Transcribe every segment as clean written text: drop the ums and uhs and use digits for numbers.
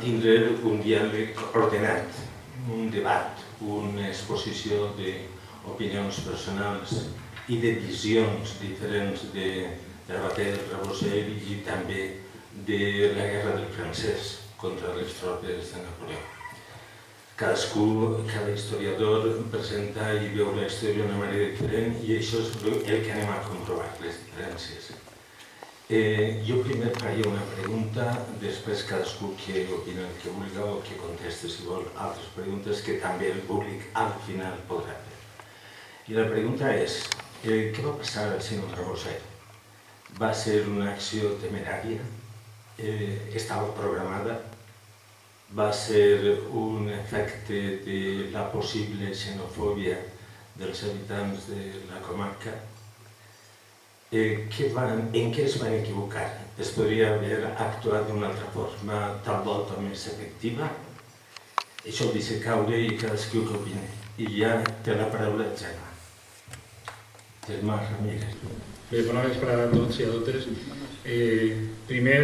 mantindre un diàleg ordenat, un debat, una exposició d'opinions personals i de visions diferents de la batalla del Rebossell i també de la guerra del francès contra les tropes de Napoleó. Cada historiador presenta i veu la història d'una manera diferent i això és el que anem a comprovar, les diferències. Jo primer faria una pregunta, després cadascú que opina el que vulgui o que conteste, si vol, altres preguntes que també el públic al final podrà fer. I la pregunta és, què va passar al senyor Rebossell? Va ser una acció temerària? Estava programada? Va ser un efecte de la possible xenofòbia dels habitants de la comarca? En què es van equivocar? Es podria haver actuat d'una altra forma, tal volta més efectiva? Això ho deixo caure i cadascú que opini. I ja té la paraula Gemma. Gemma Ramírez. Bé, bona vesprada a tots i a totes. Primer,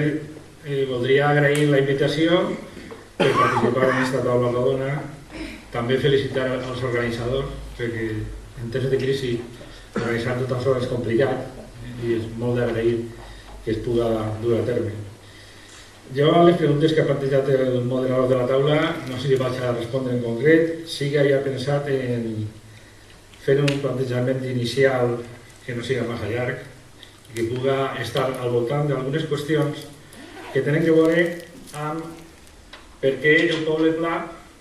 voldria agrair la invitació per participar en aquesta taula rodona. També felicitar als organitzadors, perquè en temps de crisi organitzar tot això és complicat i és molt d'agrair que es pugui dur a terme. Jo a les preguntes que ha plantejat el moderador de la taula no sé si vaig a respondre en concret, sí que havia pensat en fer un plantejament inicial que no sigui massa llarg i que pugui estar al voltant d'algunes qüestions que tenen que veure amb per què el poble pla,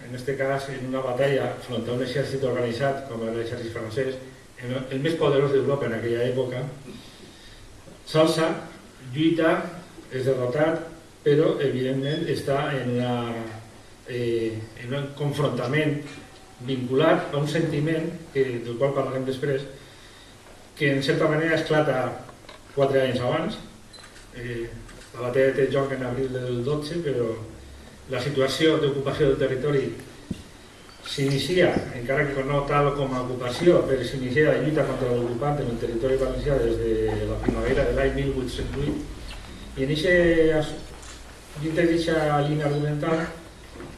en aquest cas en una batalla front a un exèrcit organitzat com era l'exèrcit francès, el més poderós d'Europa en aquella època, s'alça, lluita, és derrotat, però evidentment està en un confrontament vinculat a un sentiment del qual parlarem després, que en certa manera esclata 4 anys abans. La batalla té lloc en abril del 12, però la situació d'ocupació del territori s'inicia, encara que no tal com a ocupació, però s'inicia la lluita contra l'ocupant en el territori valencià des de la primavera de l'any 1808 i dintre d'aquesta línia argumental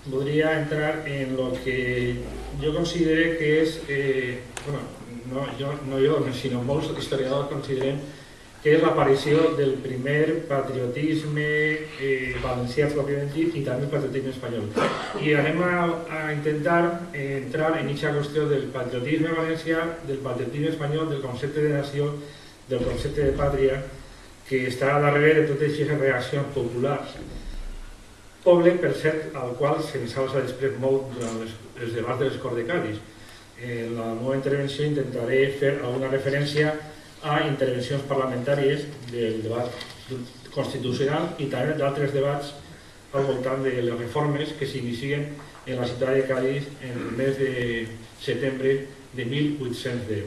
voldria entrar en el que jo considero que és, no jo, sinó molts historiadors consideren que és l'aparició del primer patriotisme valencià pròpiament dit i també el patriotisme espanyol. I anem a intentar entrar en aquesta qüestió del patriotisme valencià, del patriotisme espanyol, del concepte de nació, del concepte de pàtria, que està darrere de totes aquestes reaccions populars. Poble, per cert, al qual se'ns alça després molt durant els debats de les Corts de Cadis. En la meva intervenció intentaré fer alguna referència a intervencions parlamentàries del debat constitucional i també d'altres debats al voltant de les reformes que s'inicien en la ciutat de Cádiz en el mes de setembre de 1810.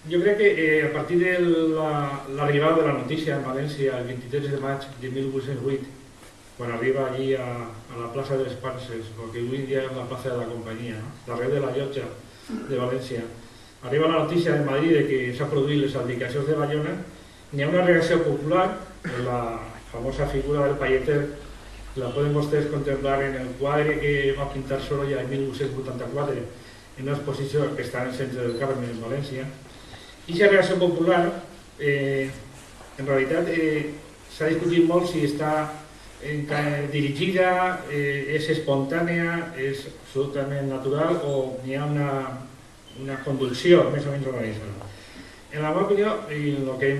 Jo crec que a partir de l'arribada de la notícia en València el 23 de maig de 1808, quan arriba allí a la plaça de les Panses, el que avui en dia és la plaça de la Companyia, darrere de la llotja de València, arriba la notícia de Madrid de que s'ha produït les abdicacions de Bayona, n'hi ha una reacció popular, la famosa figura del Palleter, la poden vostès contemplar en el quadre que va pintar Sorolla en 1884 en una exposició que està en el centre del Carme, en València. I aquesta reacció popular, en realitat, s'ha discutit molt si està dirigida, és espontània, és absolutament natural o n'hi ha una convulsió més o menys organitzada. En la meva opinió, i el que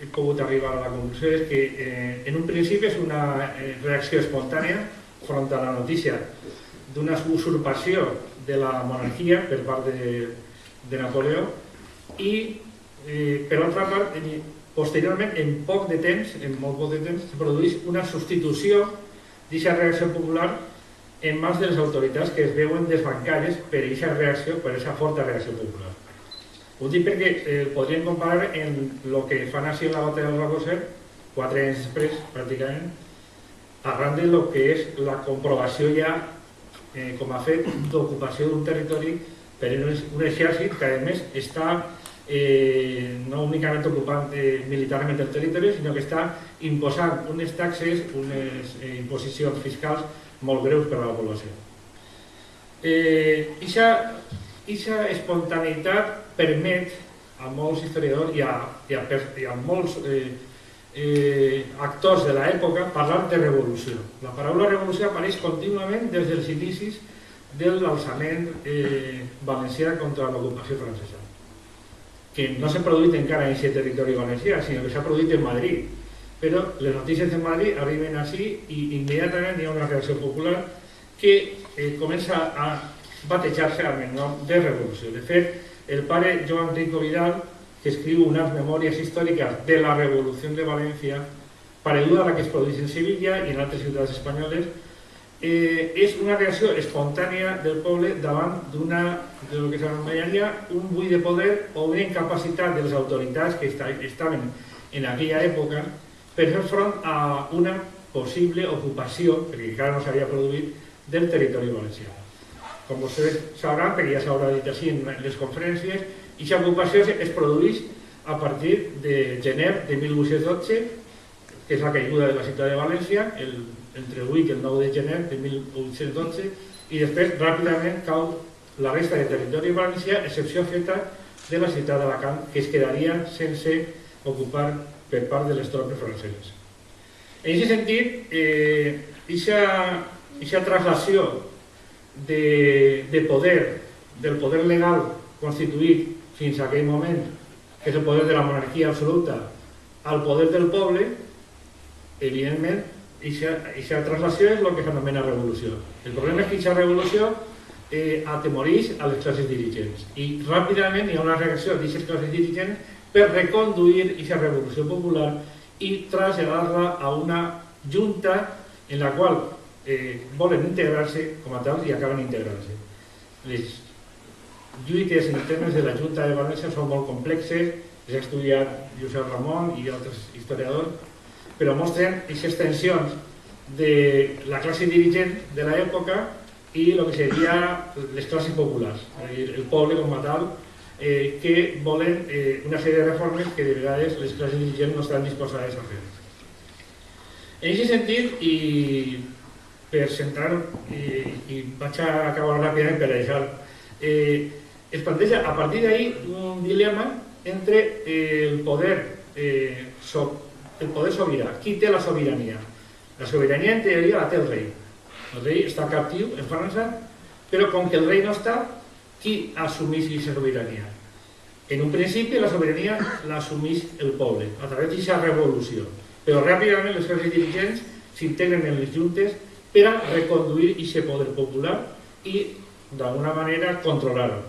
he pogut arribar a la conclusió és que en un principi és una reacció espontània front a la notícia d'una usurpació de la monarquia per part de Napoleó i, per altra part, posteriorment, en poc de temps, en molt poc de temps, se produeix una substitució d'aquesta reacció popular en mans de les autoritats que es veuen desbancades per aquesta reacció, per aquesta forta reacció popular. Ho dic perquè podríem comparar en el que fan així en la batalla del Rebossell, 4 anys després, pràcticament, arran de lo que és la comprovació ja com a fet d'ocupació d'un territori per un exèrcit que, a més, està no únicament ocupant militarment el territori, sinó que està imposant unes taxes, unes imposicions fiscals molt greus per a la població. Aquesta espontaneïtat permet a molts historiadors i a molts actors de l'època parlar de revolució. La paraula revolució apareix contínuament des dels inicis de l'alçament valencià contra l'ocupació francesa, que no s'ha produït encara en aquest territori valencià, sinó que s'ha produït en Madrid. Però les notícies de Madrid arriben així i immediatament hi ha una reacció popular que comença a batejar-se amb el nom de revolució. De fet, el pare Joan Rico Vidal, que escriu unes memòries històriques de la Revolució de València, pareguda a la que es produeix en Sevilla i en altres ciutats espanyoles, és una reacció espontània del poble davant de lo que s'anomenaria un buit de poder o una incapacitat de les autoritats que estaven en aquella època per fer front a una possible ocupació, perquè encara no s'havia produït, del territori valencià. Com vostès sabran, perquè ja s'haurà dit així en les conferències, aquesta ocupació es produeix a partir de gener de 1812, que és la caiguda de la ciutat de València, entre el 8 i el 9 de gener de 1812, i després ràpidament cau la resta de territori valencià, excepció feta de la ciutat d'Alacant, que es quedaria sense ocupar per part de les tropes franceses. En aquest sentit, aquesta traslació de poder, del poder legal constituït fins a aquell moment, que és el poder de la monarquia absoluta, al poder del poble, evidentment, aquesta traslació és el que s'anomena revolució. El problema és que aquesta revolució atemoreix a les classes dirigents i ràpidament hi ha una reacció d'aquestes classes dirigents per reconduir aquesta revolució popular i traslladar-la a una junta en la qual volen integrar-se com a tal i acaben integrant-se. Les lluites internes de la Junta de València són molt complexes, les ha estudiat Josep Ramon i altres historiadors, però mostren aquestes tensions de la classe dirigent de l'època i el que seria les classes populars, és a dir, el poble com a tal, que volen una sèrie de reformes que de vegades les classes dirigents no estan disposades a fer. En aquest sentit, i per centrar, i vaig a acabar ràpidament per deixar, es planteja a partir d'ahir un dilema entre el poder sobirà. Qui té la sobirania? La sobirania en teoria la té el rei. El rei està captiu en França, però com que el rei no està, qui assumeix aquesta sobirania? En un principi la sobirania l'assumeix el poble, a través d'aquesta revolució. Però ràpidament les classes dirigents s'integren en les juntes per a reconduir aquest poder popular i d'alguna manera controlar-ho.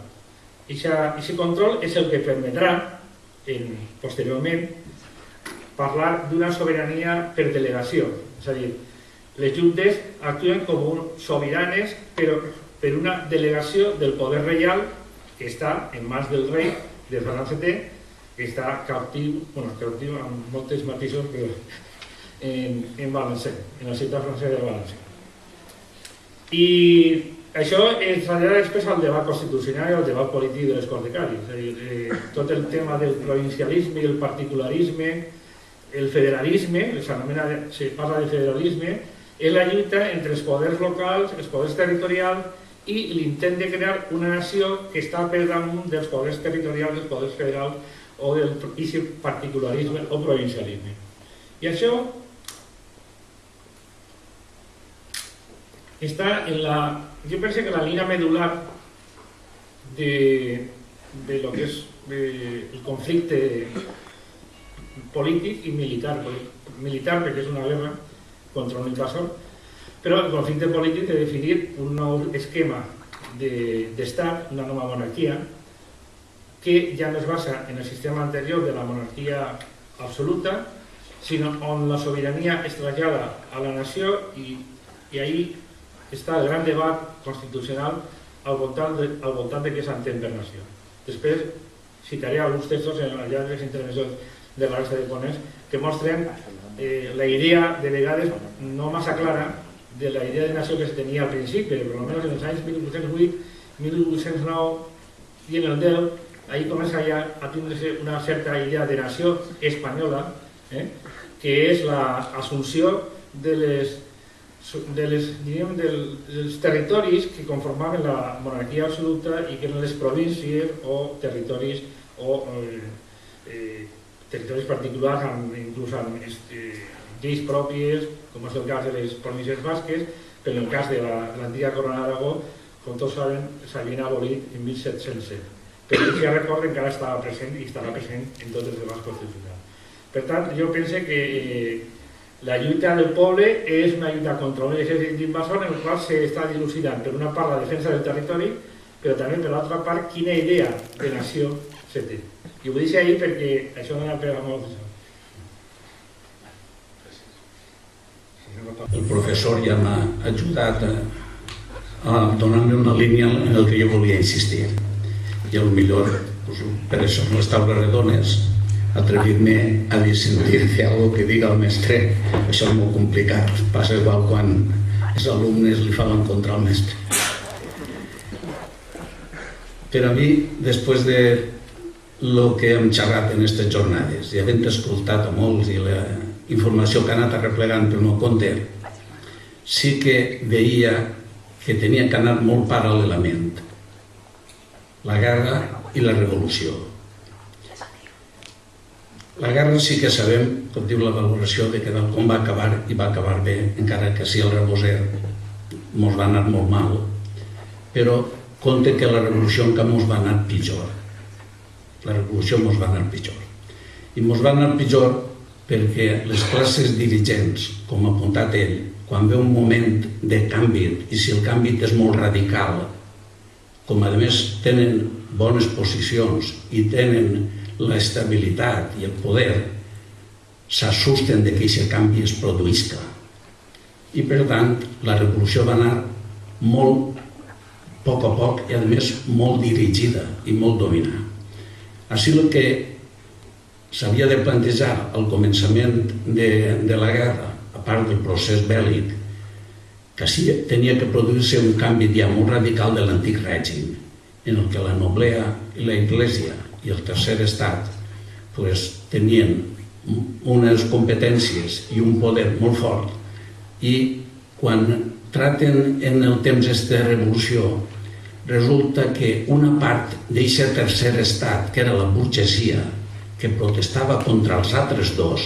Aquest control és el que permetrà posteriorment parlar d'una sobirania per delegació, és a dir, les juntes actuen com sobiranes però per una delegació del poder reial que està en mans del rei de Ferran VII, que està captiu amb moltes matisos, però en València, en la ciutat francesa de València. I això es trasllada després al debat constitucional i al debat polític de les Corts de Cadis. És a dir, tot el tema del provincialisme i el particularisme, el federalisme, se parla de federalisme, és la lluita entre els poders locals, els poders territorials i l'intent de crear una nació que està per damunt dels poders territorials, dels poders federals o del particularisme o provincialisme. I això està en la... Jo penso que la línia medular de lo que és el conflicte polític i militar. Militar perquè és una guerra contra un invasor, però el conflicte polític de definir un nou esquema d'estat, una nova monarquia, que ja no es basa en el sistema anterior de la monarquia absoluta, sinó on la sobirania es trasllada a la nació i ahí està el gran debat constitucional al voltant de què s'entén per nació. Després citaré alguns textos en les llargues intervencions de la resta de ponents que mostren la idea de vegades no massa clara de la idea de nació que se tenia al principi, però almenys en els anys 1808, 1809 i en el 10 ahí comença ja a tindre una certa idea de nació espanyola, que és l'assumpció dels territoris que conformaven la monarquia absoluta i que eren les províncies o territoris particulars, inclús amb lleis pròpies, com és el cas de les províncies basques, però en el cas de l'antiga Corona d'Aragó, com tots saben, s'havien abolit en 1707. Però ja recordo que encara estava present i estarà present en tots els debats constitucionals. Per tant, jo penso que la lluita del poble és una lluita contra un exèrcit d'invasor en el qual s'està dilucidant per una part la defensa del territori, però també per l'altra part quina idea de nació se té. I ho vull dir ahir perquè això no era per a molt d'això. El professor ja m'ha ajudat a donar-me una línia en el que jo volia insistir. I potser, per això en les taules redones, atrevir-me a dissentir-te algo que diga el mestre, això és molt complicat. Passa igual quan els alumnes li fan contra el mestre. Per a mi, després de el que hem xerrat en aquestes jornades i havent escoltat a molts i la informació que ha anat arreplegant pel meu compte, sí que veia que tenia que anar molt paral·lelament la guerra i la revolució. La guerra sí que sabem, com diu la valoració, de que com va acabar, i va acabar bé, encara que sí el reboser mos va anar molt mal, però compte que la revolució encara mos va anar pitjor. La revolució mos va anar pitjor. I mos va anar pitjor perquè les classes dirigents, com ha apuntat ell, quan ve un moment de canvi, i si el canvi és molt radical, com a més tenen bones posicions i tenen l'estabilitat i el poder, s'assusten que aquest canvi es produïsca. I per tant, la revolució va anar molt a poc i a més molt dirigida i molt dominada. Així el que s'havia de plantejar al començament de la guerra, a part del procés bèl·lic, que sí tenia que produir-se un canvi ja molt radical de l'antic règim, en el que la noblea i la Iglésia i el tercer estat tenien unes competències i un poder molt fort, i quan traten en el temps de revolució resulta que una part d'aquest tercer estat, que era la burgesia, que protestava contra els altres dos,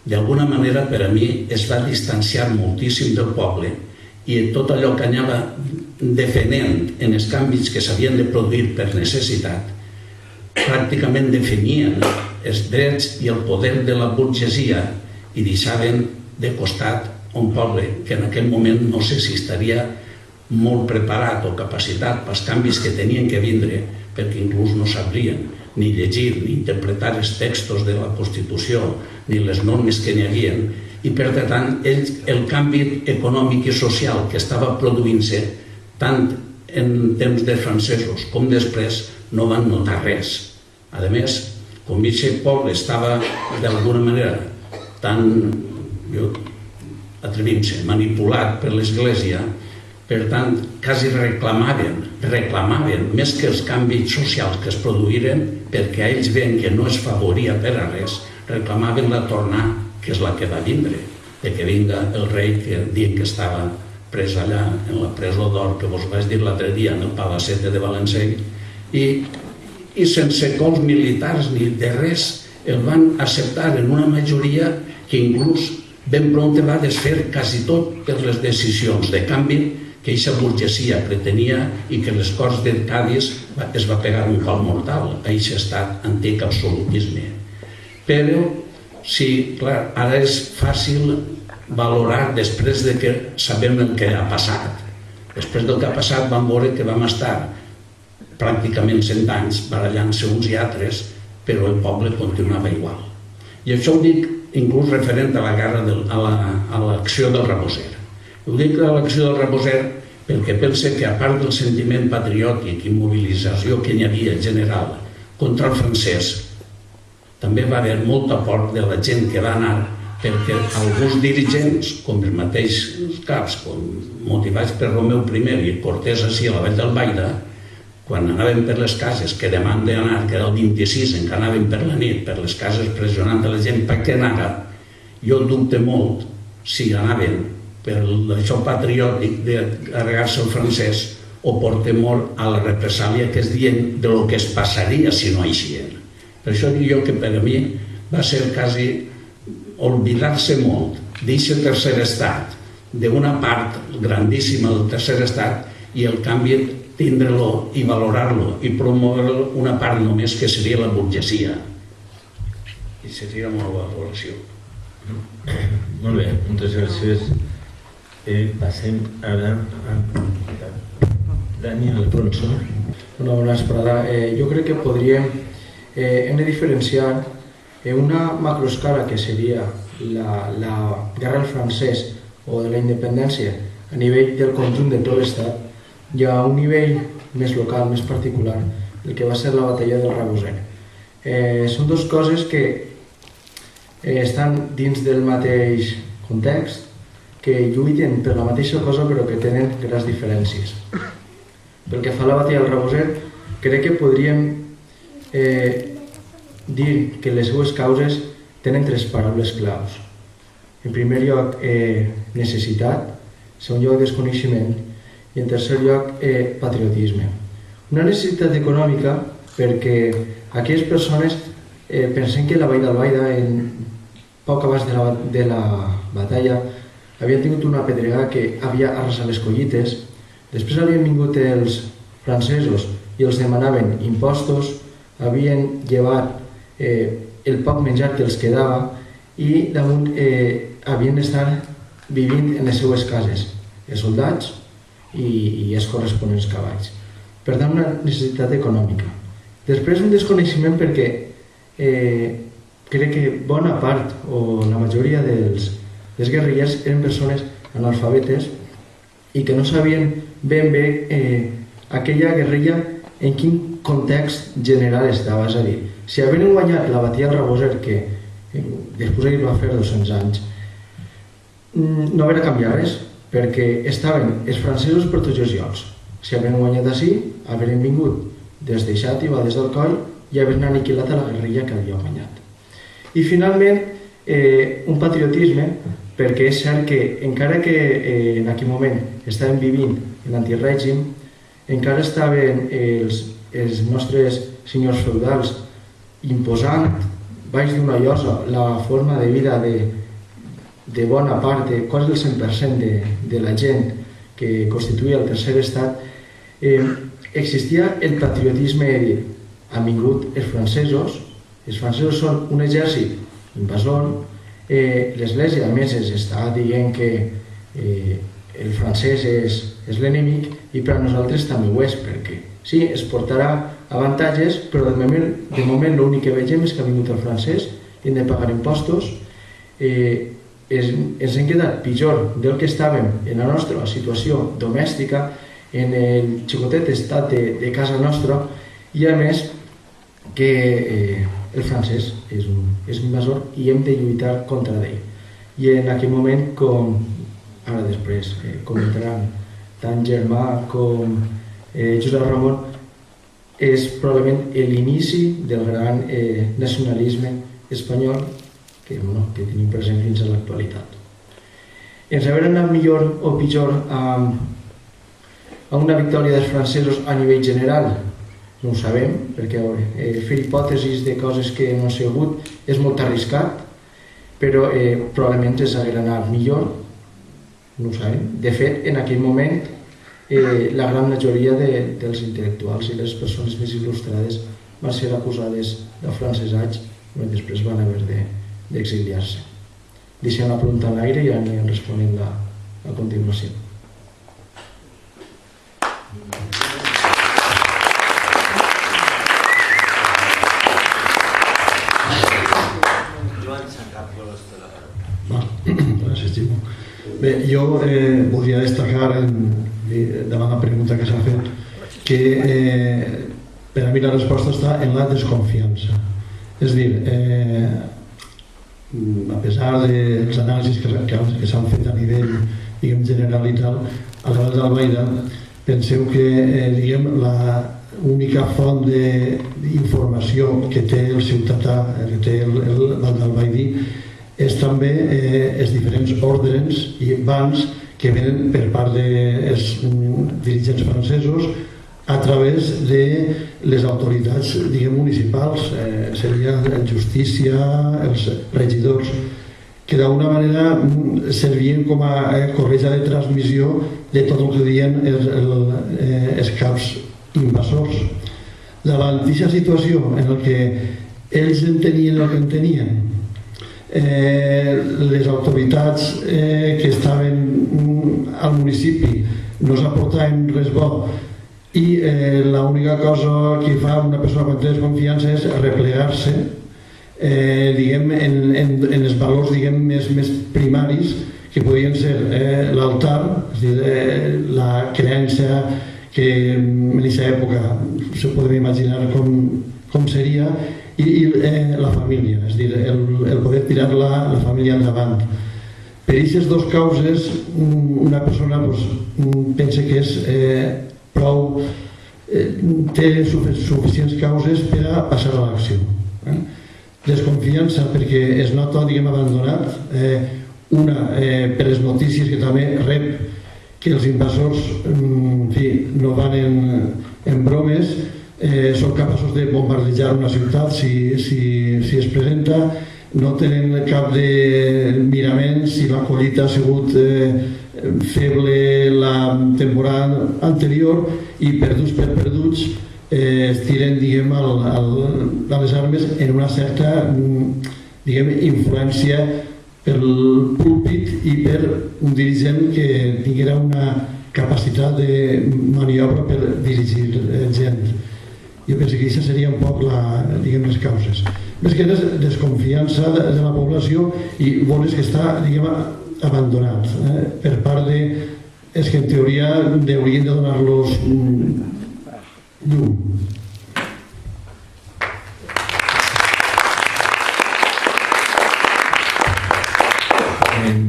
d'alguna manera per a mi es va distanciar moltíssim del poble, i tot allò que anava defendent en els canvis que s'havien de produir per necessitat pràcticament definien els drets i el poder de la burgesia i deixaven de costat un poble que en aquell moment no sé si estaria molt preparat o capacitat pels canvis que tenien que vindre, perquè inclús no sabrien ni llegir ni interpretar els textos de la Constitució ni les normes que n'hi havia, i per tant el canvi econòmic i social que estava produint-se tant en temps dels francesos com després no van notar res. A més, com aquest poble estava d'alguna manera tan, atrevint-se, manipulat per l'Església, per tant, quasi reclamaven, més que els canvis socials que es produïren, perquè a ells veien que no es favoria per a res, reclamaven la tornar, que és la que va vindre, de que vinga el rei que diuen que estava pres allà en la presó d'Or, que vos vaig dir l'altre dia, en el Palacete de Valencey, i sense cols militars ni de res, el van acceptar en una majoria que inclús ben prompte va desfer quasi tot per les decisions de canvi que aquesta burgesia pretenia i que les Corts de Cádiz es va pegar un cop mortal a aquest estat antic absolutisme. Però, sí, clar, ara és fàcil valorar després de que sabem el que ha passat. Després del que ha passat vam veure que vam estar pràcticament 100 anys barallant-se uns i altres, però el poble continuava igual. I això ho dic inclús referent a la guerra, a l'acció del reboser. Ho dic a l'acció del reboser perquè pense que a part del sentiment patriòtic i mobilització que hi havia en general contra el francès, també va haver molt aport de la gent que va anar perquè alguns dirigents, com els mateixos caps, motivats per Romeu I i Cortés així a la Vall d'Albaida, quan anàvem per les cases, que demà hem d'anar, que era el 26, en què anàvem per la nit, per les cases pressionant a la gent perquè anara, jo dubte molt si anaven per això patriòtic de carregar-se el francès o per temor a la represàlia que es diuen de lo que es passaria si no eixien. Per això dic jo que per a mi va ser quasi oblidar-se molt d'aquest tercer estat, d'una part grandíssima del tercer estat, i el canvi tindre-lo i valorar-lo i promoure-lo una part només que seria la burgesia. I seria una valoració. Molt bé, moltes gràcies. Passem ara a Daniel Alfonso. Una bona vesprada. Jo crec que podríem hem de diferenciar una macroescala que seria la guerra del francès o de la independència a nivell del conjunt de tot l'estat, i a un nivell més local, més particular, el que va ser la batalla del Reboser. Són dues coses que estan dins del mateix context, que lluiten per la mateixa cosa però que tenen grans diferències. Pel que fa a la batalla del Reboser, crec que podríem dir que les seues causes tenen tres paraules claus. En primer lloc, necessitat, en segon lloc, desconeixement, i en tercer lloc, patriotisme. Una necessitat econòmica perquè aquelles persones pensen que la Vall d'Albaida, poc abans de la batalla, havien tingut una pedregada que havia arrasat les collites. Després havien vingut els francesos i els demanaven impostos, havien llevat el poc menjar que els quedava i damunt havien d'estar vivint en les seues cases, els soldats i els corresponents cavalls. Per tant, una necessitat econòmica. Després, un desconeixement perquè crec que bona part o la majoria dels guerrillers eren persones analfabetes i que no sabien ben bé aquella guerrilla en quin context general estava. És a dir, si havien guanyat la batalla del Reboser, que després ell va fer 200 anys, no havia canviat res, perquè estaven els francesos per tots els llocs. Si havien guanyat ací, havien vingut des de Xàtiva, des del Coll, i havien aniquilat a la guerrilla que havia guanyat. I finalment, un patriotisme, perquè és cert que encara que en aquell moment estàvem vivint l'antirègim, encara estaven els nostres senyors feudals imposant baix d'una llosa la forma de vida de bona part, quasi el 100% de la gent que constituïa el tercer estat. Existia el patriotisme de dir, han vingut els francesos són un exèrcit invasor, l'Església a més està dient que el francès és l'enemic i per a nosaltres també ho és, perquè sí, es portarà avantatges, però de moment l'únic que vegem és que ha vingut el francès i hem de pagar impostos. Ens hem quedat pitjor del que estàvem en la nostra situació domèstica, en el xicotet estat de casa nostra, i a més que el francès és un invasor i hem de lluitar contra ell. I en aquell moment, com ara després comentaran tant Germà com Josep Ramon, és probablement l'inici del gran nacionalisme espanyol que tenim present fins a l'actualitat. Ens haurà anat millor o pitjor a una victòria dels francesos a nivell general? No ho sabem, perquè fer hipòtesis de coses que no s'ha hagut és molt arriscat, però probablement ens haurà anat millor, no ho sabem. De fet, en aquell moment, la gran majoria dels intel·lectuals i les persones més il·lustrades van ser acusades d'afrancesats i després van haver d'exiliar-se. Deixem la pregunta en l'aire i anirem responent a continuació. Gràcies, Ximo. Bé, jo voldria destacar davant la pregunta que s'ha fet que per a mi la resposta està en la desconfiança. És a dir, a pesar dels anàlisis que s'han fet a nivell general i tal, a la Vall d'Albaida penseu que única font d'informació que té el ciutadà, que té el Valdalbaidí, és també els diferents ordres i bans que venen per part dels dirigents francesos a través de les autoritats, diguem, municipals, seria la justícia, els regidors, que d'alguna manera servien com a corretja de transmissió de tot el que diuen els caps invasors. Davant d'aquesta situació en què ells entenien el que entenien, les autoritats que estaven al municipi no s'aportaven res bo i l'única cosa que fa una persona quan té desconfiança és replegar-se diguem, en els valors diguem, més primaris que podien ser l'altar, és a dir, la creença que en aquesta època se podem imaginar com seria, i la família, és a dir, el poder tirar la família endavant. Per aquestes dues causes una persona pensa que és prou, té suficients causes per a passar a l'acció. Desconfiança perquè es nota, diguem, abandonat, una per les notícies que també rep que els invasors no van en bromes, són capaços de bombardejar una ciutat si es presenta, no tenen cap de mirament si la collita ha sigut feble la temporada anterior i perduts per perduts es tiren, diguem, a les armes en una certa, diguem, influència pel púlpit i per un dirigent que tinguera una capacitat de maniobra per dirigir gent. Jo penso que aquesta seria un poc les causes. Més que és desconfiança de la població i vols que està, diguem, abandonat per part de els que en teoria haurien de donar-los llum.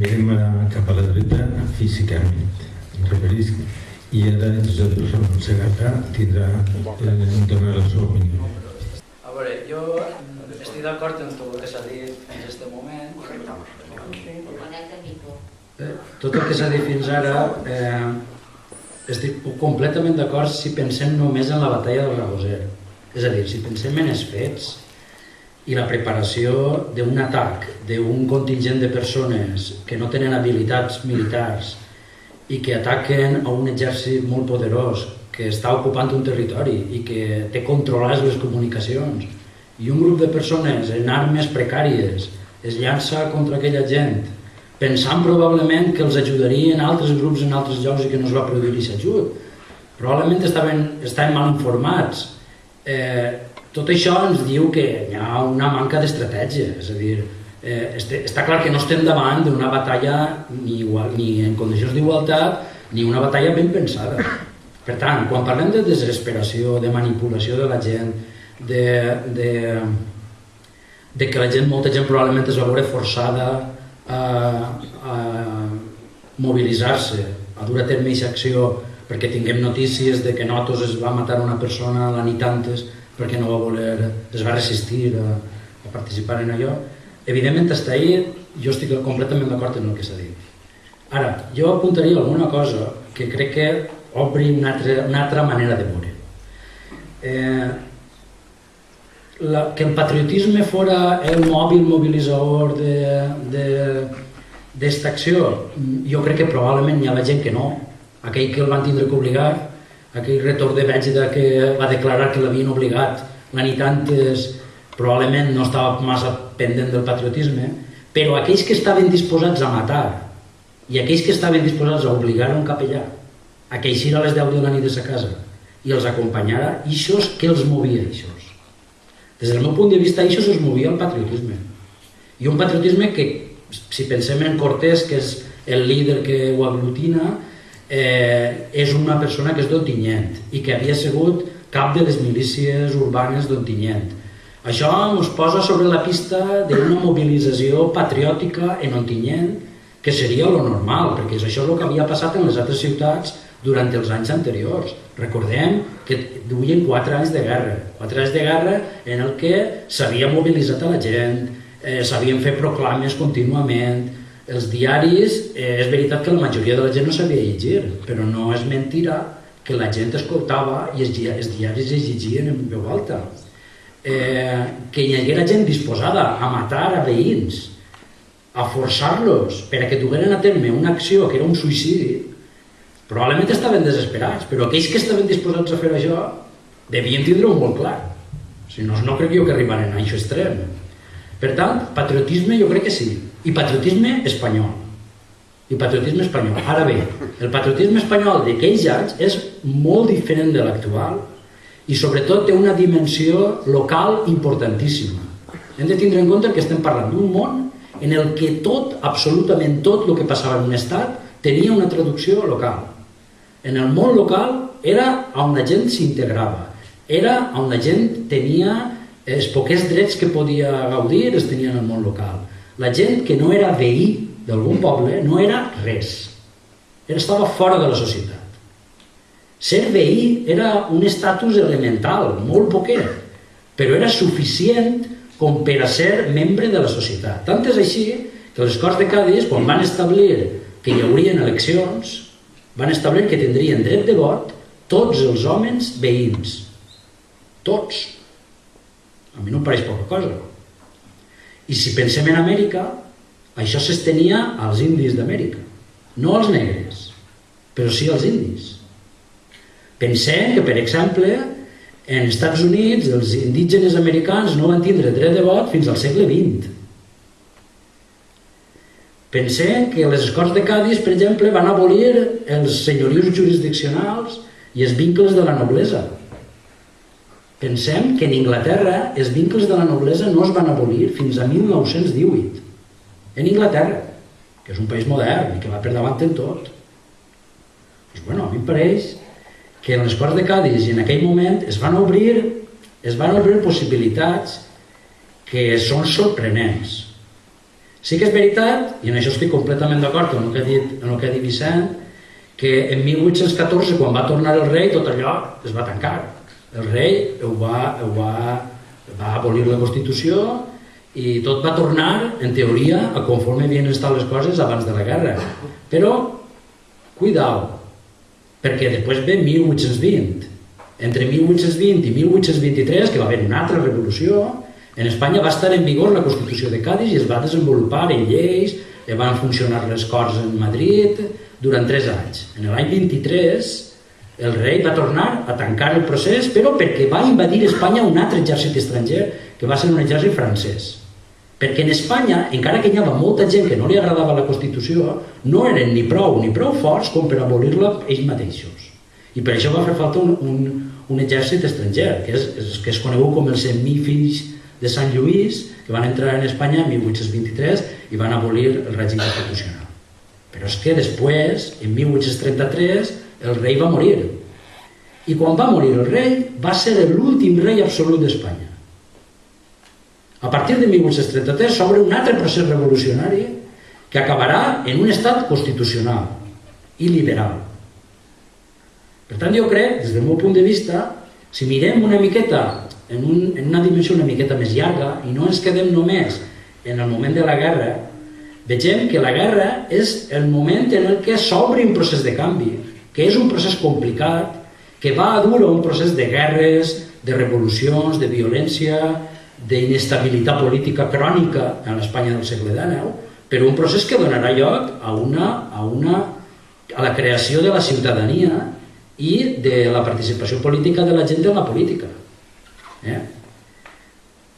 Mirem cap a la dreta físicament, referisc, i ara Josep Segata donarà la seva opinió. A veure, jo estic d'acord amb tot el que s'ha dit fins a aquest moment. Tot el que s'ha dit fins ara estic completament d'acord si pensem només en la batalla del Raboser. És a dir, si pensem en els fets i la preparació d'un atac d'un contingent de persones que no tenen habilitats militars i que ataquen a un exèrcit molt poderós que està ocupant un territori i que té controlades les comunicacions, i un grup de persones en armes precàries es llança contra aquella gent pensant probablement que els ajudarien altres grups en altres llocs i que no es va produir aquest ajut. Probablement estaven mal informats. Tot això ens diu que hi ha una manca d'estratègia, és a dir, està clar que no estem davant d'una batalla ni en condicions d'igualtat ni una batalla ben pensada. Per tant, quan parlem de desesperació, de manipulació de la gent, de que la gent, molta gent probablement es va veure forçada a mobilitzar-se, a dur a terme aquesta acció perquè tinguem notícies de que Notos es va matar una persona a la nit antes perquè no va voler, es va resistir a participar en allò. Evidentment, fins ahí jo estic completament d'acord amb el que s'ha dit. Ara, jo apuntaria alguna cosa que crec que obri una altra manera de veure. Que el patriotisme fora el mòbil mobilitzador d'esta acció, jo crec que probablement hi havia gent que no. Aquell que el van tindre que obligar, aquell retorn de Bèlgida que va declarar que l'havien obligat la nit antes, probablement no estava massa pendent del patriotisme, però aquells que estaven disposats a matar i aquells que estaven disposats a obligar un capellà a que eixir a les 10 de la nit de sa casa i els acompanyara, ixos, què els movia, ixos? Des del meu punt de vista, ixos es movia el patriotisme. I un patriotisme que, si pensem en Cortés, que és el líder que ho aglutina, és una persona que és d'Ontinyent i que havia sigut cap de les milícies urbanes d'Ontinyent. Això ens posa sobre la pista d'una mobilització patriòtica en Ontinyent que seria lo normal, perquè això és el que havia passat en les altres ciutats durant els anys anteriors. Recordem que duien 4 anys de guerra, 4 anys de guerra en el que s'havia mobilitzat a la gent, s'havien fet proclames contínuament, els diaris, és veritat que la majoria de la gent no sabia llegir, però no és mentira que la gent escoltava i els diaris es llegien en veu alta. Que hi haguera gent disposada a matar a veïns, a forçar-los perquè dugueren a terme una acció que era un suïcidi, probablement estaven desesperats, però aquells que estaven disposats a fer això devien tindre-ho molt clar, si no, no crec jo que arribaren a això extrem. Per tant, patriotisme jo crec que sí, i patriotisme espanyol. Ara bé, el patriotisme espanyol d'aquells anys és molt diferent de l'actual i sobretot té una dimensió local importantíssima. Hem de tindre en compte que estem parlant d'un món en el que tot, absolutament tot el que passava en un estat tenia una traducció local. En el món local era on la gent s'integrava, era on la gent tenia els poquets drets que podia gaudir, els tenia en el món local. La gent que no era veí d'algun poble no era res, estava fora de la societat. Ser veí era un estatus elemental, molt poquet, però era suficient com per a ser membre de la societat. Tant és així que les Corts de Cadis, quan van establir que hi haurien eleccions, van establir que tindrien dret de vot tots els homes veïns. Tots. A mi no em pareix poca cosa. I si pensem en Amèrica, això s'estenia als indis d'Amèrica. No als negres, però sí als indis. Pensem que, per exemple, en els Estats Units els indígenes americans no van tindre dret de vot fins al segle XX. Pensem que les Corts de Cadis, per exemple, van abolir els senyorius jurisdiccionals i els vincles de la noblesa. Pensem que en Anglaterra els vincles de la noblesa no es van abolir fins a 1918. En Anglaterra, que és un país modern i que va per davant en tot. Doncs, bueno, a mi em pareix que en les Corts de Cadis i en aquell moment es van obrir possibilitats que són sorprenents. Sí que és veritat, i en això estic completament d'acord amb el que ha dit Vicent, que en 1814, quan va tornar el rei, tot allò es va tancar. El rei va abolir la Constitució i tot va tornar, en teoria, a conforme havien estat les coses abans de la guerra. Però, cuidao, perquè després ve 1820. Entre 1820 i 1823, que va haver una altra revolució, en Espanya va estar en vigor la Constitució de Cadis i es va desenvolupar en lleis, van funcionar les Corts en Madrid durant 3 anys. En l'any 23, el rei va tornar a tancar el procés, però perquè va invadir Espanya un altre exèrcit estranger, que va ser un exèrcit francès. Perquè en Espanya, encara que hi havia molta gent que no li agradava la Constitució, no eren ni prou forts com per abolir-la ells mateixos. I per això va fer falta un exèrcit estranger, que és conegut com els 100.000 fills de Sant Lluís, que van entrar en Espanya en 1823 i van abolir el règim constitucional. Però és que després, en 1833, el rei va morir. I quan va morir el rei, va ser l'últim rei absolut d'Espanya. A partir de 1833 s'obre un altre procés revolucionari que acabarà en un estat constitucional i liberal. Per tant, jo crec, des del meu punt de vista, si mirem una miqueta en una dimensió una miqueta més llarga i no ens quedem només en el moment de la guerra, vegem que la guerra és el moment en el que s'obre un procés de canvi, que és un procés complicat, que va a dur a un procés de guerres, de revolucions, de violència, d'inestabilitat política crònica en l'Espanya del segle XIX, però un procés que donarà lloc a la creació de la ciutadania i de la participació política de la gent en la política.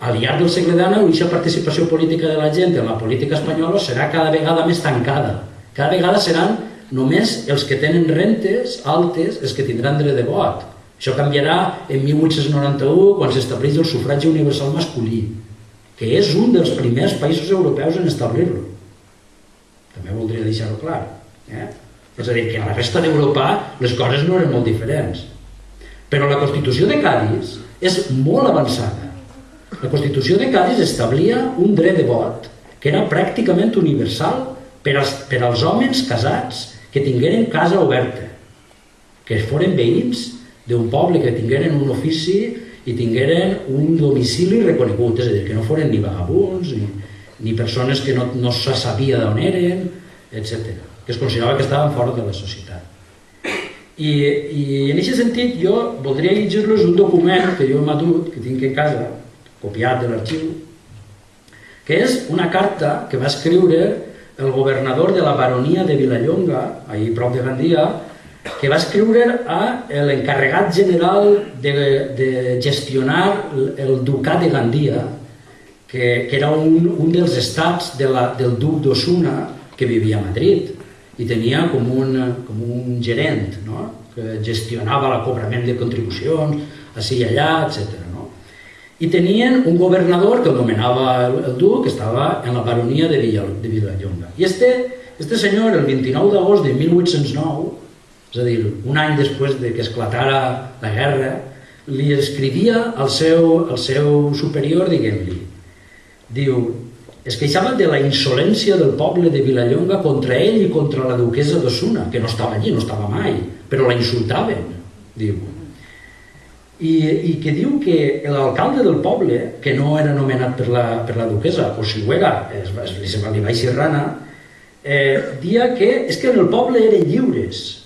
Al llarg del segle XIX, aquesta participació política de la gent en la política espanyola serà cada vegada més tancada. Cada vegada seran només els que tenen rentes altes els que tindran dret de vot. Això canviarà en 1891 quan s'estableix el sufragi universal masculí, que és un dels primers països europeus en establir-lo. També voldria deixar-ho clar. És a dir, que a la resta d'Europa les coses no eren molt diferents. Però la Constitució de Cadis és molt avançada. La Constitució de Cadis establia un dret de vot que era pràcticament universal per als homes casats que tingueren casa oberta. que foren veïns d'un poble, que tingueren un ofici i tingueren un domicili reconegut, és a dir, que no foren ni vagabunds ni persones que no se sabia d'on eren, etc. Que es considerava que estaven fora de la societat. I en aquest sentit jo voldria llegir-los un document que jo he matut, que tinc en casa, copiat de l'arxiu, que és una carta que va escriure el governador de la baronia de Vilallonga, ahí prop de Gandia, que va escriure a l'encarregat general de gestionar el ducat de Gandia, que era un dels estats del duc d'Osuna que vivia a Madrid i tenia com un gerent, no? Que gestionava l'acobrament de contribucions ací i allà, etc. I tenien un governador que el nomenava el duc, que estava en la baronia de Vilallonga. I este senyor, el 29 d'agost de 1809, és a dir, un any després de que esclatara la guerra, li escrivia al seu superior dient-li, diu, es queixava de la insolència del poble de Vilallonga contra ell i contra la duquesa d'Osuna, que no estava allí, no estava mai, però la insultaven, diu. I que diu que l'alcalde del poble, que no era nomenat per la duquesa, o si ho era, li va eixir rana, dia que és que en el poble eren lliures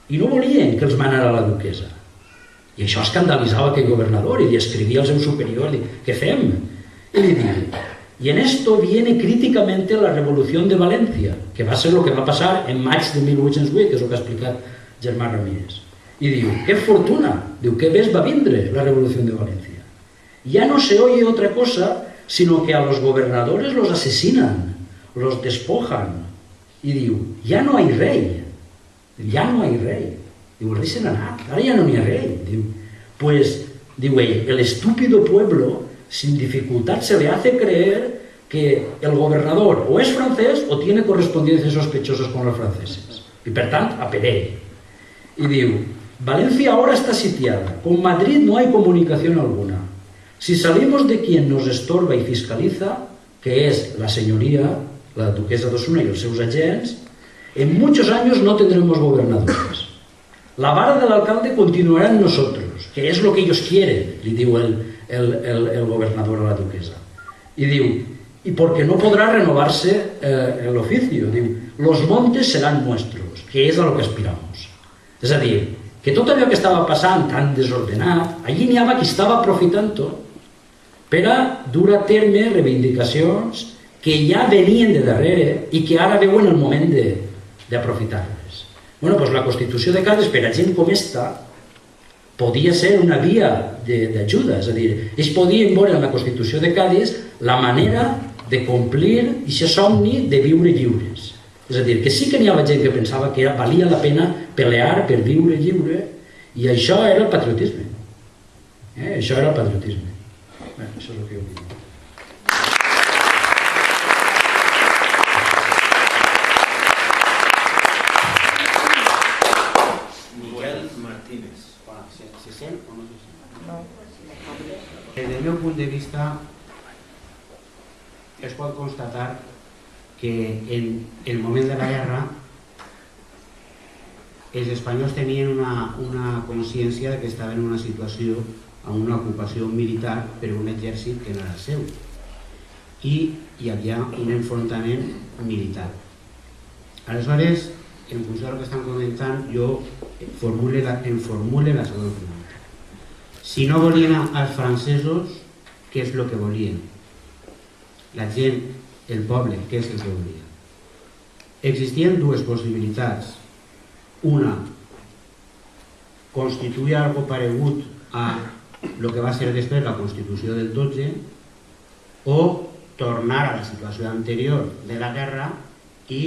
i no volien que els manara la duquesa. I això escandalitzava aquell governador i li escrivia al seu superior, què fem? I li diu, y en esto viene críticamente la revolución de Valencia, que va ser lo que va pasar en maig de 1808, que és el que ha explicat Germán Ramírez. I diu, qué fortuna, diu, que ves va vindre la revolución de Valencia. Ya no se oye otra cosa, sino que a los gobernadores los asesinan, los despojan. I diu, ya no hay rey, ya no hay rey. Diu, el rey se n'ha anat, ara ja no n'hi ha rey. Diu, pues, diu ell, el estúpido pueblo sin dificultad se le hace creer que el gobernador o es francés o tiene correspondencias sospechosas con los franceses. Y per tant, a per ell. Y diu, Valencia ahora está sitiada. Con Madrid no hay comunicación alguna. Si salimos de quien nos estorba y fiscaliza, que es la señoría, la duquesa d'Osuna y los seus agents, en muchos años no tendremos gobernadores. La vara del alcalde continuará en nosotros, que es lo que ellos quieren, li diu el gobernador a la duquesa. Y diu, y porque no podrá renovarse el oficio, diu, los montes serán nuestros, que es a lo que aspiramos. És a dir, que tot allò que estava passant tan desordenat, allí n'hi havia qui estava aprofitant per a dur a terme reivindicacions que ja venien de darrere i que ara veuen el moment d'aprofitar-les. Bueno, doncs la Constitució de Cádiz, per a gent com esta, podia ser una via d'ajuda, és a dir, ells podien veure en la Constitució de Cádiz la manera de complir aquest somni de viure lliures. És a dir, que sí que n'hi havia gent que pensava que valia la pena pelear per viure lliure i això era el patriotisme. Això era el patriotisme. Bé, això és el que jo dic. ¿Se sent o no se sent? No. Des del meu punt de vista es pot constatar que en el moment de la guerra els espanyols tenien una consciència que estaven en una situació amb una ocupació militar per un exèrcit que no era seu i hi havia un enfrontament militar. Aleshores, en funció del que estan comentant, jo em formule la següent pregunta. Si no volien els francesos, què és el que volien? La gent, el poble, què és el que volia? Existien dues possibilitats. Una, constituir algo paregut a el que va ser després la Constitució del 12 o tornar a la situació anterior de la guerra i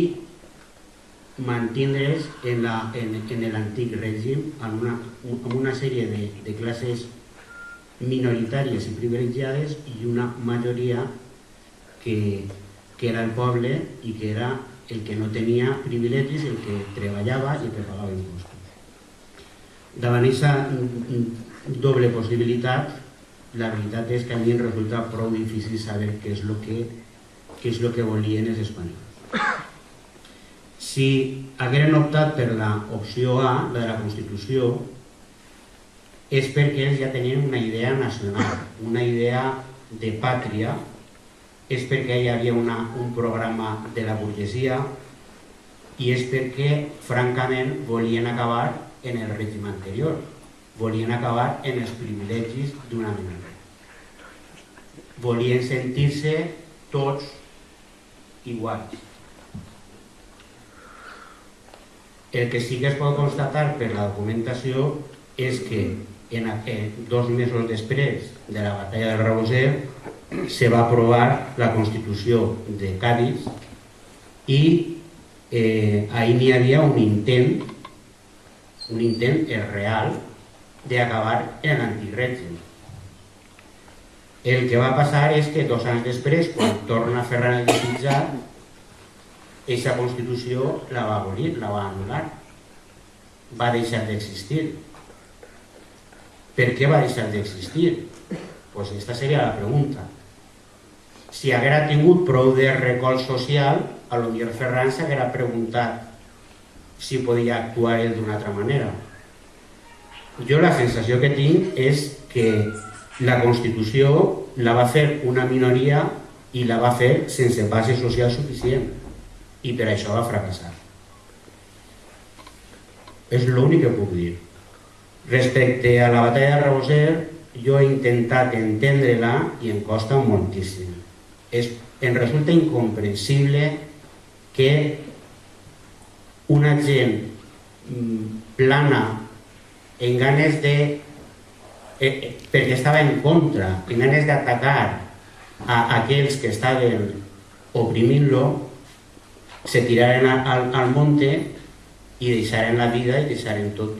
mantindre's en l'antic règim amb una sèrie de classes minoritàries i privilegiades i una majoria que era el poble i que era el que no tenia privilegis, el que treballava i el que pagava impostos. Davant aquesta doble possibilitat, la veritat és que a mi em resulta prou difícil saber què és el que volien els espanyols. Si hagueren optat per l'opció A, la de la Constitució, és perquè ells ja tenien una idea nacional, una idea de pàtria, és perquè hi havia un programa de la burgesia i és perquè, francament, volien acabar en el règim anterior, volien acabar en els privilegis d'una minoria. Volien sentir-se tots iguals. El que sí que es pot constatar per la documentació és que 2 mesos després de la batalla del Reboser se va aprovar la Constitució de Cádiz i ahí n'hi havia un intent real d'acabar en l'antirègim. El que va passar és que 2 anys després, quan torna Ferran el Desitjat, aquesta Constitució la va abolir, la va anul·lar, va deixar d'existir. Per què va deixar d'existir? Doncs aquesta seria la pregunta. Si haguera tingut prou de recolz social, potser Ferran s'haguera preguntat si podia actuar ell d'una altra manera. Jo la sensació que tinc és que la Constitució la va fer una minoria i la va fer sense base social suficient i per això va fracassar. És l'únic que puc dir. Respecte a la batalla de Reboser, jo he intentat entendre-la i em costa moltíssim. Em resulta incomprensible que una gent plana en ganes de... perquè estava en contra, en ganes d'atacar a aquells que estaven oprimint-lo, se tiraren al monte i deixaren la vida i deixaren tot.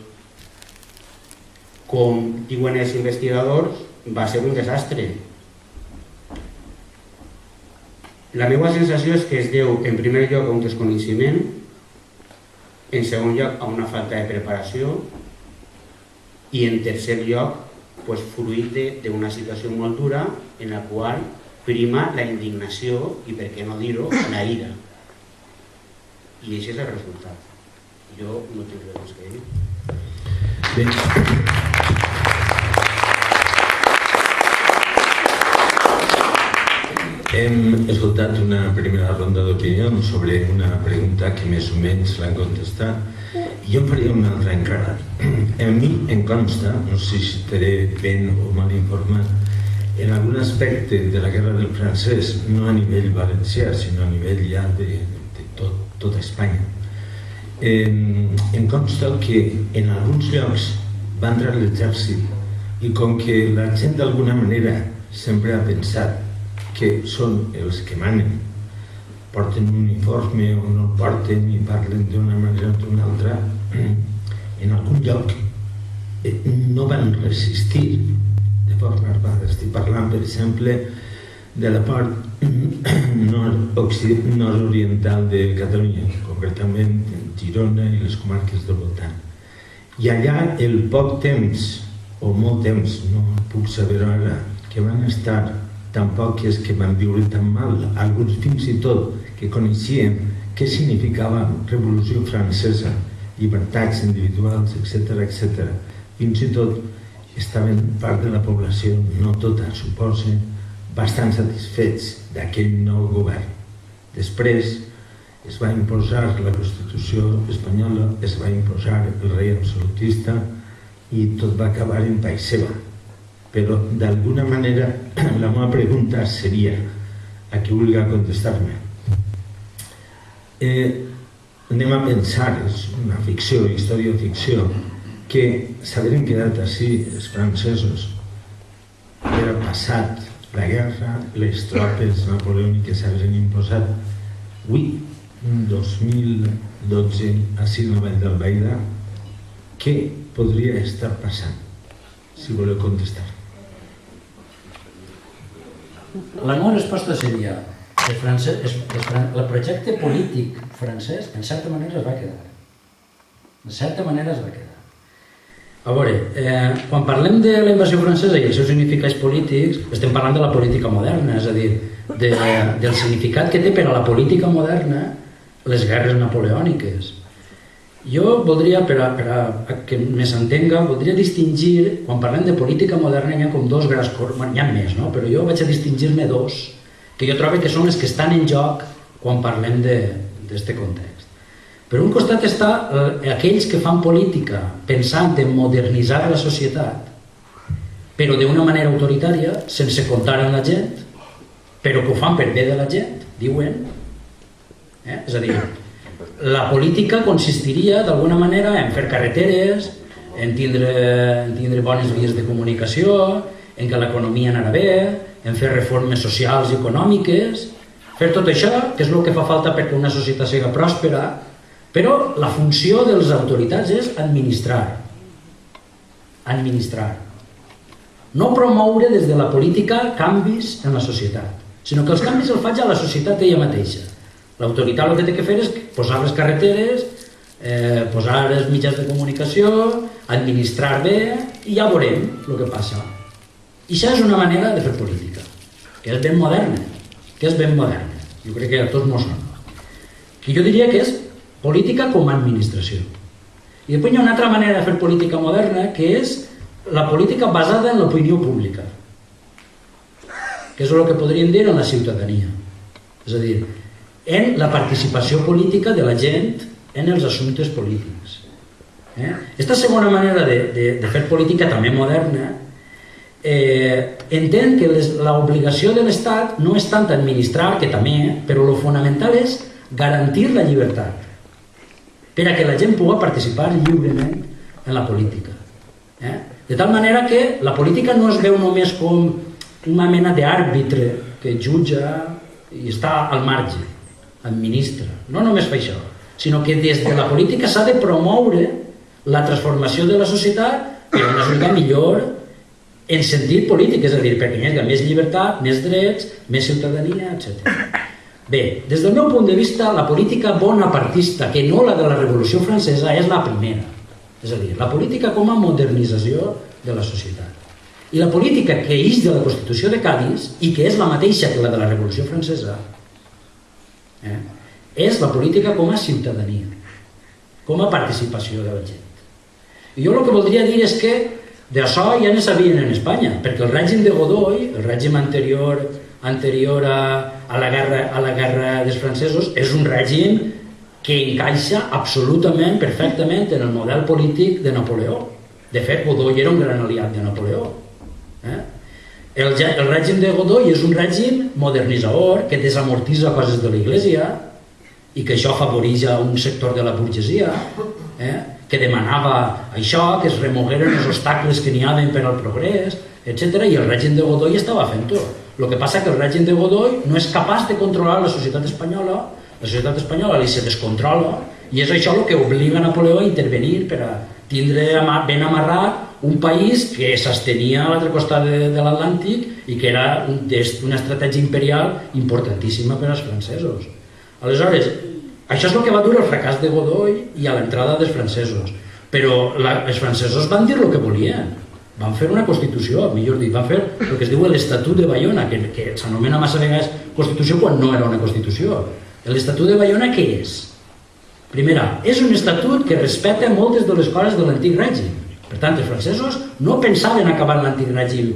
Com diuen els investigadors, va ser un desastre. La meva sensació és que es deu, en primer lloc, a un desconeixement, en segon lloc, a una falta de preparació i, en tercer lloc, fruit d'una situació molt dura en la qual prima la indignació i, per què no dir-ho, la ira. I això és el resultat. Jo no tinc res més que dir. Bé. Hem escoltat una primera ronda d'opinions sobre una pregunta que més o menys l'han contestat. Jo en faria una altra encara. A mi em consta, no sé si estaré ben o mal informat, en algun aspecte de la guerra del francès, no a nivell valencià, sinó a nivell ja de tota Espanya. Em consta que en alguns llocs va entrar l'exèrcit i com que la gent d'alguna manera sempre ha pensat que són els que manen, porten un uniforme o no el porten i parlen d'una manera o d'una altra, en algun lloc no van resistir de forma armada. Estic parlant, per exemple, de la part nord-oriental de Catalunya, concretament Girona i les comarques del voltant. I allà el poc temps, o molt temps, no puc saber ara, que van estar, tampoc és que van viure tan mal, alguns fins i tot que coneixien què significava Revolució Francesa, llibertats individuals, etc. Fins i tot estaven part de la població, no tota, suposa, bastant satisfets d'aquell nou govern. Després es va imposar la Constitució espanyola, es va imposar el rei absolutista i tot va acabar en país seva. Però d'alguna manera la meva pregunta seria, a qui vulgui contestar-me, anem a pensar, és una ficció, història-ficció, que s'haveren quedat així els francesos, era passat la guerra, les tropes napoleòniques s'haveren imposat, avui, 2012, així a la Vall d'Albaida, què podria estar passant? Si voleu contestar. La meva resposta seria el projecte polític francès en certa manera es va quedar. En certa manera es va quedar. A veure, quan parlem de la invasió francesa i els seus significats polítics, estem parlant de la política moderna, és a dir, del significat que té per a la política moderna les guerres napoleòniques. Jo voldria, per a que me s'entenga, voldria distingir, quan parlem de política moderna hi ha com dos grans corrents, hi ha més, no? Però jo vaig a distingir-ne dos, que jo trobo que són els que estan en joc quan parlem d'aquest context. Per un costat està aquells que fan política pensant en modernitzar la societat, però d'una manera autoritària, sense comptar amb la gent, però que ho fan per bé de la gent, diuen. És a dir, la política consistiria d'alguna manera en fer carreteres, en tindre bones vies de comunicació, en que l'economia anarà bé, en fer reformes socials i econòmiques, fer tot això, que és el que fa falta perquè una societat sigui pròspera, però la funció de les autoritats és administrar. Administrar. No promoure des de la política canvis en la societat, sinó que els canvis els faig a la societat ella mateixa. L'autoritat el que té que fer és posar les carreteres, posar els mitjans de comunicació, administrar bé, i ja veurem el que passa. I això és una manera de fer política, que és ben moderna, Jo crec que a tots mos sona. Que jo diria que és política com a administració. I després hi ha una altra manera de fer política moderna, que és la política basada en l'opinió pública, que és el que podríem dir en la ciutadania. És a dir, en la participació política de la gent en els assumptes polítics. Aquesta segona manera de fer política també moderna entén que l'obligació de l'Estat no és tant administrar, que també, però el fonamental és garantir la llibertat per a que la gent pugui participar lliurement en la política. De tal manera que la política no es veu només com una mena d'àrbitre que jutja i està al marge, administra. No només fa això, sinó que des de la política s'ha de promoure la transformació de la societat per a una societat millor en sentit polític, és a dir, perquè hi hagi més llibertat, més drets, més ciutadania, etc. Bé, des del meu punt de vista, la política bonapartista, que no la de la Revolució Francesa, és la primera. És a dir, la política com a modernització de la societat. I la política que ix de la Constitució de Cadis, i que és la mateixa que la de la Revolució Francesa, és la política com a ciutadania, com a participació de la gent. I jo el que voldria dir és que d'això ja ne sabien en Espanya, perquè el règim de Godoy, el règim anterior a la guerra dels francesos, és un règim que encaixa absolutament, perfectament en el model polític de Napoleó. De fet, Godoy era un gran aliat de Napoleó. El règim de Godoy és un règim modernitzador que desamortitza coses de l'Església i que això afavoreix un sector de la burgesia que demanava això, que es remogueren els obstacles que n'hi havia per al progrés, etc. I el règim de Godoy estava fent-ho. El que passa que el règim de Godoy no és capaç de controlar la societat espanyola, la societat espanyola li se descontrola, i és això el que obliga Napoleó a intervenir per a tindre ben amarrat un país que s'estenia a l'altre costat de l'Atlàntic i que era una estratègia imperial importantíssima per als francesos. Aleshores, això és el que va dur el fracàs de Godoy i a l'entrada dels francesos. Però els francesos van dir el que volien. Van fer una Constitució, millor dit, van fer el que es diu l'Estatut de Bayona, que s'anomena massa vegades Constitució quan no era una Constitució. L'Estatut de Bayona què és? Primera, és un estatut que respecta moltes de les coses de l'antic règim. Per tant, els francesos no pensaven acabar l'antic règim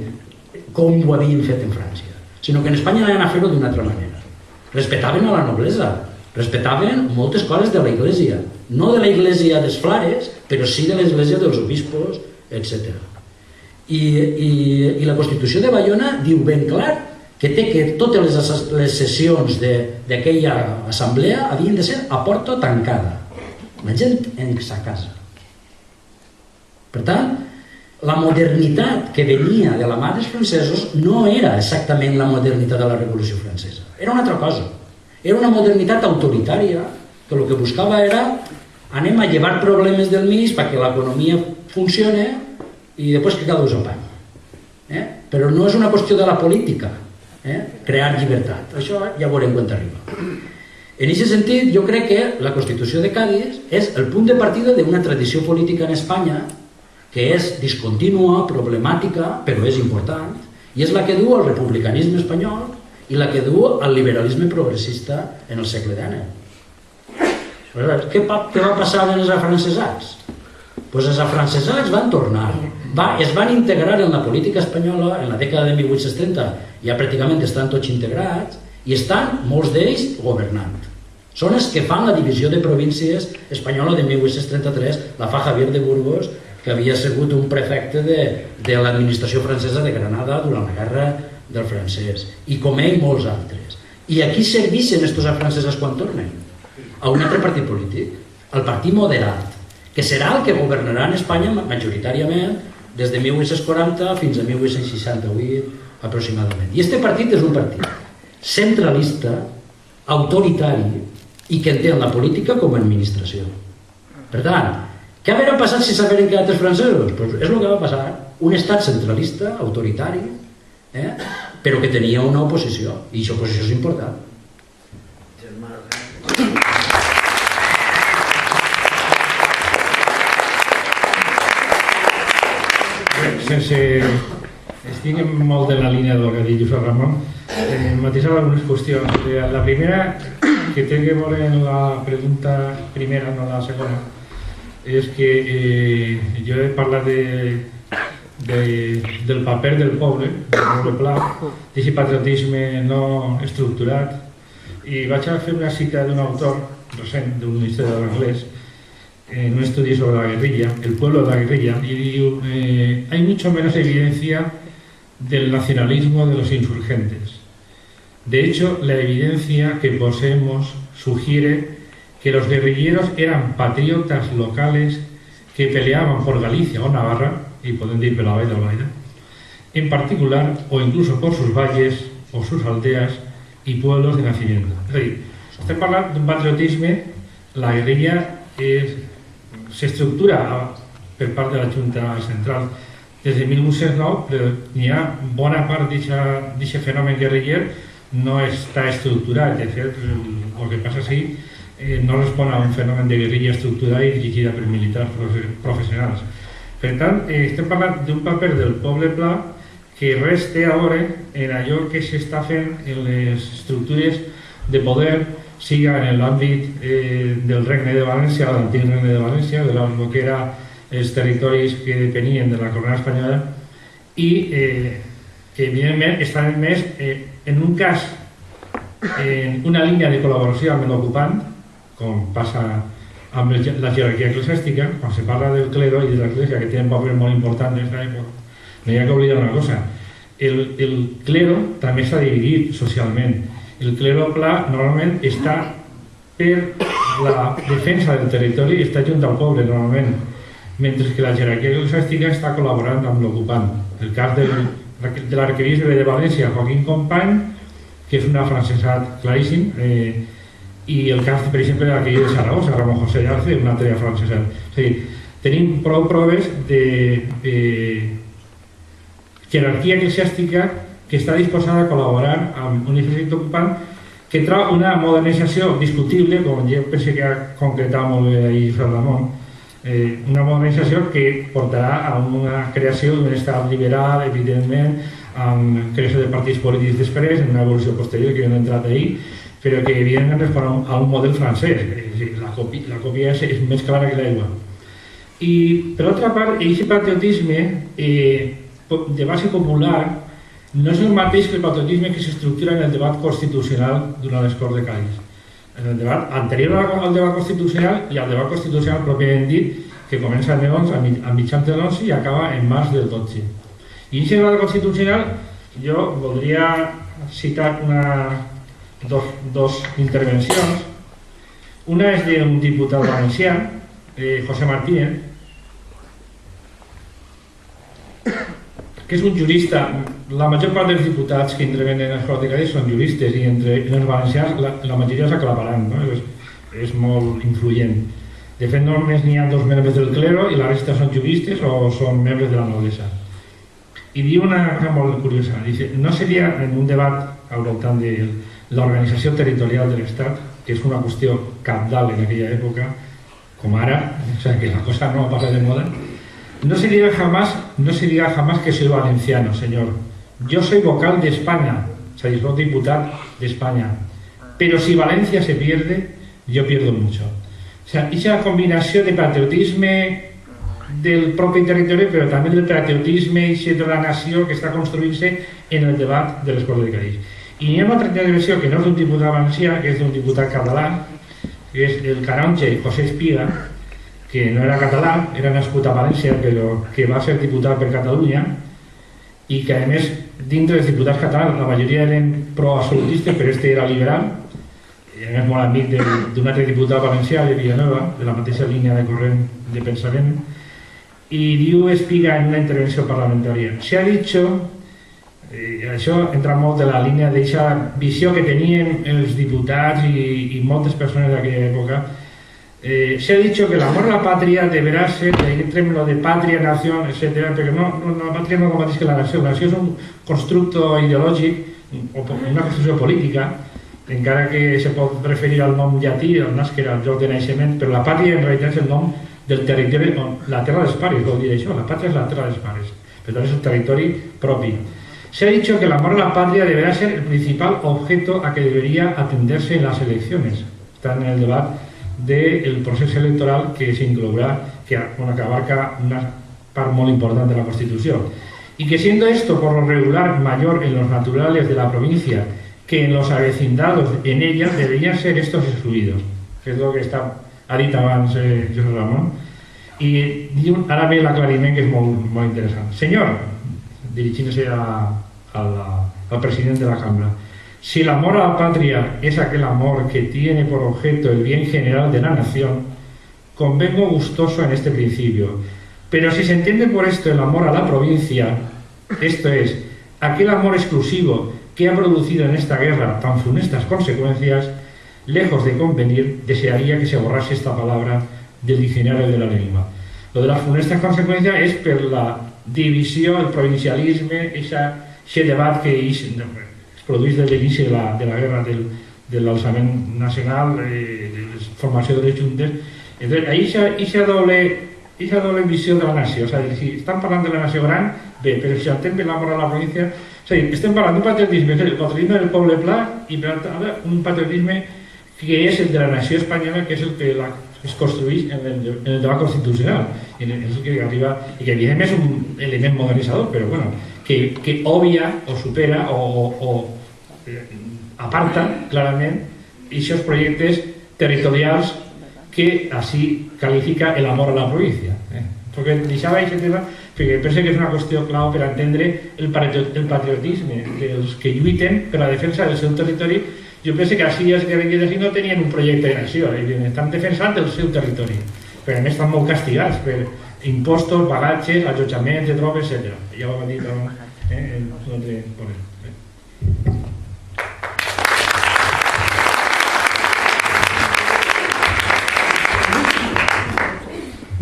com ho havien fet en França, sinó que en Espanya anaven a fer-ho d'una altra manera. Respectaven a la noblesa, respectaven moltes coses de la Iglesia, no de la Iglesia dels Flares, però sí de l'Església dels obispos, etc. I la Constitució de Bayona diu ben clar que té que totes les sessions d'aquella assemblea havien de ser a porta tancada, la gent en sa casa. Per tant, la modernitat que venia de la mà dels francesos no era exactament la modernitat de la Revolució Francesa, era una altra cosa. Era una modernitat autoritària que el que buscava era anem a llevar problemes del mig perquè l'economia funcione i després que cada un s'apanya. Però no és una qüestió de la política, crear llibertat. Això ja veurem quan arriba. En aquest sentit, jo crec que la Constitució de Cadis és el punt de partida d'una tradició política en Espanya que és discontínua, problemàtica, però és important, i és la que du al republicanisme espanyol i la que du al liberalisme progressista en el segle XIX. Què va passar amb els afrancesats? Doncs els afrancesats van tornar, es van integrar en la política espanyola en la dècada de 1830, ja pràcticament estan tots integrats i estan molts d'ells governant. Són els que fan la divisió de províncies espanyola de 1833, la fa Javier de Burgos, que havia sigut un prefecte de l'administració francesa de Granada durant la guerra del francès, i com ell molts altres. I a qui serveixen estos afrancesos quan tornen? A un altre partit polític, el Partit Moderat, que serà el que governarà en Espanya majoritàriament des de 1840 fins a 1868 aproximadament. I este partit és un partit centralista, autoritari i que entén la política com a administració. Per tant, què hauria passat si s'hagueren quedat els francesos? Pues és el que va passar, un estat centralista, autoritari, però que tenia una oposició, i aquesta oposició és important. Estic molt en la línia del que ha dit Josep Ramon, matisar algunes qüestions. La primera, que té que veure en la pregunta primera, no la segona, és que jo he parlat del paper del poble pla, d'aquest patriotisme no estructurat, i vaig a fer una cita d'un autor recent, d'un ministre de l'anglès, en un estudio sobre la guerrilla, el pueblo de la guerrilla, y digo, hay mucho menos evidencia del nacionalismo de los insurgentes. De hecho, la evidencia que poseemos sugiere que los guerrilleros eran patriotas locales que peleaban por Galicia o Navarra, y pueden decir Belaida o Laida, en particular, o incluso por sus valles o sus aldeas y pueblos de nacimiento. Es decir, estem parlant d'un patriotisme, la guerrilla s'estructura per part de la Junta Central des de 1809, però n'hi ha bona part d'aquest fenomen guerriller no està estructurat. De fet, el que passa sí no respon a un fenomen de guerrilla estructurada i dirigida per militars professionals. Per tant, estem parlant d'un paper del poble pla que res té a veure en allò que s'està fent en les estructures de poder, siga en l'àmbit del Regne de València, l'antic Regne de València, de el que eren els territoris que depenien de la corona espanyola, i que evidentment estan més en un cas en una línia de col·laboració amb l'ocupant, com passa amb la jerarquia eclesiàstica. Quan se parla del clero i de l'església, que té un paper molt important en aquesta època, no hi ha que oblidar una cosa: el clero també està dividit socialment. El clero pla normalment està per la defensa del territori, està junt al poble normalment, mentre que la jerarquia eclesiàstica està col·laborant amb l'ocupant. El cas de l'arquebisbe de València, Joaquín Company, que és un afrancesat claríssim, i el cas, per exemple, de l'arquebisbe de Saragossa, Ramon José Arce, un altre afrancesat. És a dir, tenim prou proves de jerarquia eclesiàstica que està disposada a col·laborar amb un exèrcit ocupant que trau una modernització discutible, com jo penso que ha concretat molt bé ahir Josep Ramon, una modernització que portarà a una creació d'un estat liberal, evidentment, amb creació de partits polítics després, en una evolució posterior que hem entrat ahir, però que evidentment respon a un model francès. La còpia és més clara que l'aigua. I, per altra part, aquest patriotisme de base popular no és el mateix que el patriotisme que s'estructura en el debat constitucional durant les Corts de Cádiz. En el debat anterior al debat constitucional i al debat constitucional pròpiament dit, que comença a mitjans de l'11 i acaba en març del 12. I en aquest debat constitucional jo voldria citar dos intervencions. Una és d'un diputat valencià, José Martínez, que és un jurista. La major part dels diputats que intervenen en els Corts de Cádiz són juristes, i entre els valencians la majoria s'aclaparan, és molt influent. De fet, només n'hi ha 2 membres del clero i la resta són juristes o són membres de la noblesa. I diu una cosa molt curiosa, dice: no seria en un debat al voltant de l'organització territorial de l'Estat, que és una qüestió cabdal en aquella època, com ara, o sea, que la cosa no passa de moda. No se diga jamás que soy valenciano, señor. Yo soy vocal de España, o sea, soy diputado de España. Pero si Valencia se pierde, yo pierdo mucho. Aquesta combinació de patriotisme del propi territori, però també del patriotisme de la nació que està construint-se en el debat de l'Esport de Cadix. I hi ha una altra intervenció que no és d'un diputat valencià, que és d'un diputat català, que és el canonge José Espiga, que no era català, era nascut a València, però que va ser diputat per Catalunya, i que, a més, dintre dels diputats catalans, la majoria eren pro-absolutistes, però este era liberal, i a més molt amic d'un altre diputat valencià, de Villanueva, de la mateixa línia de corrent de pensament, i diu Espiga en una intervenció parlamentària: se ha dicho, això entra molt de la línia d'aquesta visió que tenien els diputats i moltes persones d'aquella època, se ha dicho que l'amor a la patria deberá ser, entre lo de patria, nación, etc., perquè la patria no combateix que la nació és un constructo ideològic o una construcció política, encara que se pot referir al nom llatí, al nàsquer, al lloc de naixement, però la pàtria en realitat és el nom del territori, la terra dels pares, vol dir això, la pàtria és la terra dels pares, per tant és un territori propi. Se ha dicho que el amor a la patria deberá ser el principal objeto a que debería atenderse en las elecciones. Está en el debate del proceso electoral que se incluirá, que abarca una parte muy importante de la Constitución. Y que siendo esto por lo regular mayor en los naturales de la provincia que en los avecindados en ella, deberían ser estos excluidos. Que es lo que ha dit abans José Ramón. I ara ve l'aclariment, que és molt interessant. Senyor, dirigint-se al president de la Cambra, si el amor a la patria es aquel amor que tiene por objeto el bien general de la nación, convengo gustoso en este principio. Pero si se entiende por esto el amor a la provincia, esto es, aquel amor exclusivo que ha producido en esta guerra tan funestas consecuencias, lejos de convenir, desearía que se borrase esta palabra del diccionario de la lengua. Lo de las funestas consecuencias es per la divisió, el provincialisme, aquest debat que es produeix des de l'inici de la guerra de l'alçament nacional, de la formació de les juntes. Entonces, aquesta doble visió de la nació, o sigui, si estan parlant de la nació gran, bé, però si entén bé l'amor a la província, o sigui, estem parlant d'un patriotisme, el patriotisme del poble pla, i per altra, un patriotisme que és el de la nació espanyola, que és el que es construeix en el debat constitucional, i és el que arriba, i que evidentment és un element modernitzador, però bueno, que obvia o supera o aparta clarament aquests projectes territorials que així califica el amor a la província. Perquè deixava aquest tema perquè penso que és una qüestió clau per entendre el patriotisme dels que lluiten per la defensa del seu territori. Jo penso que així els guerrillers no tenien un projecte de nació, estan defensant el seu territori, però a més estan molt castigats per impostos, bagatges, allotjaments de tropes, etc. Ja ho va dir en un altre ponent.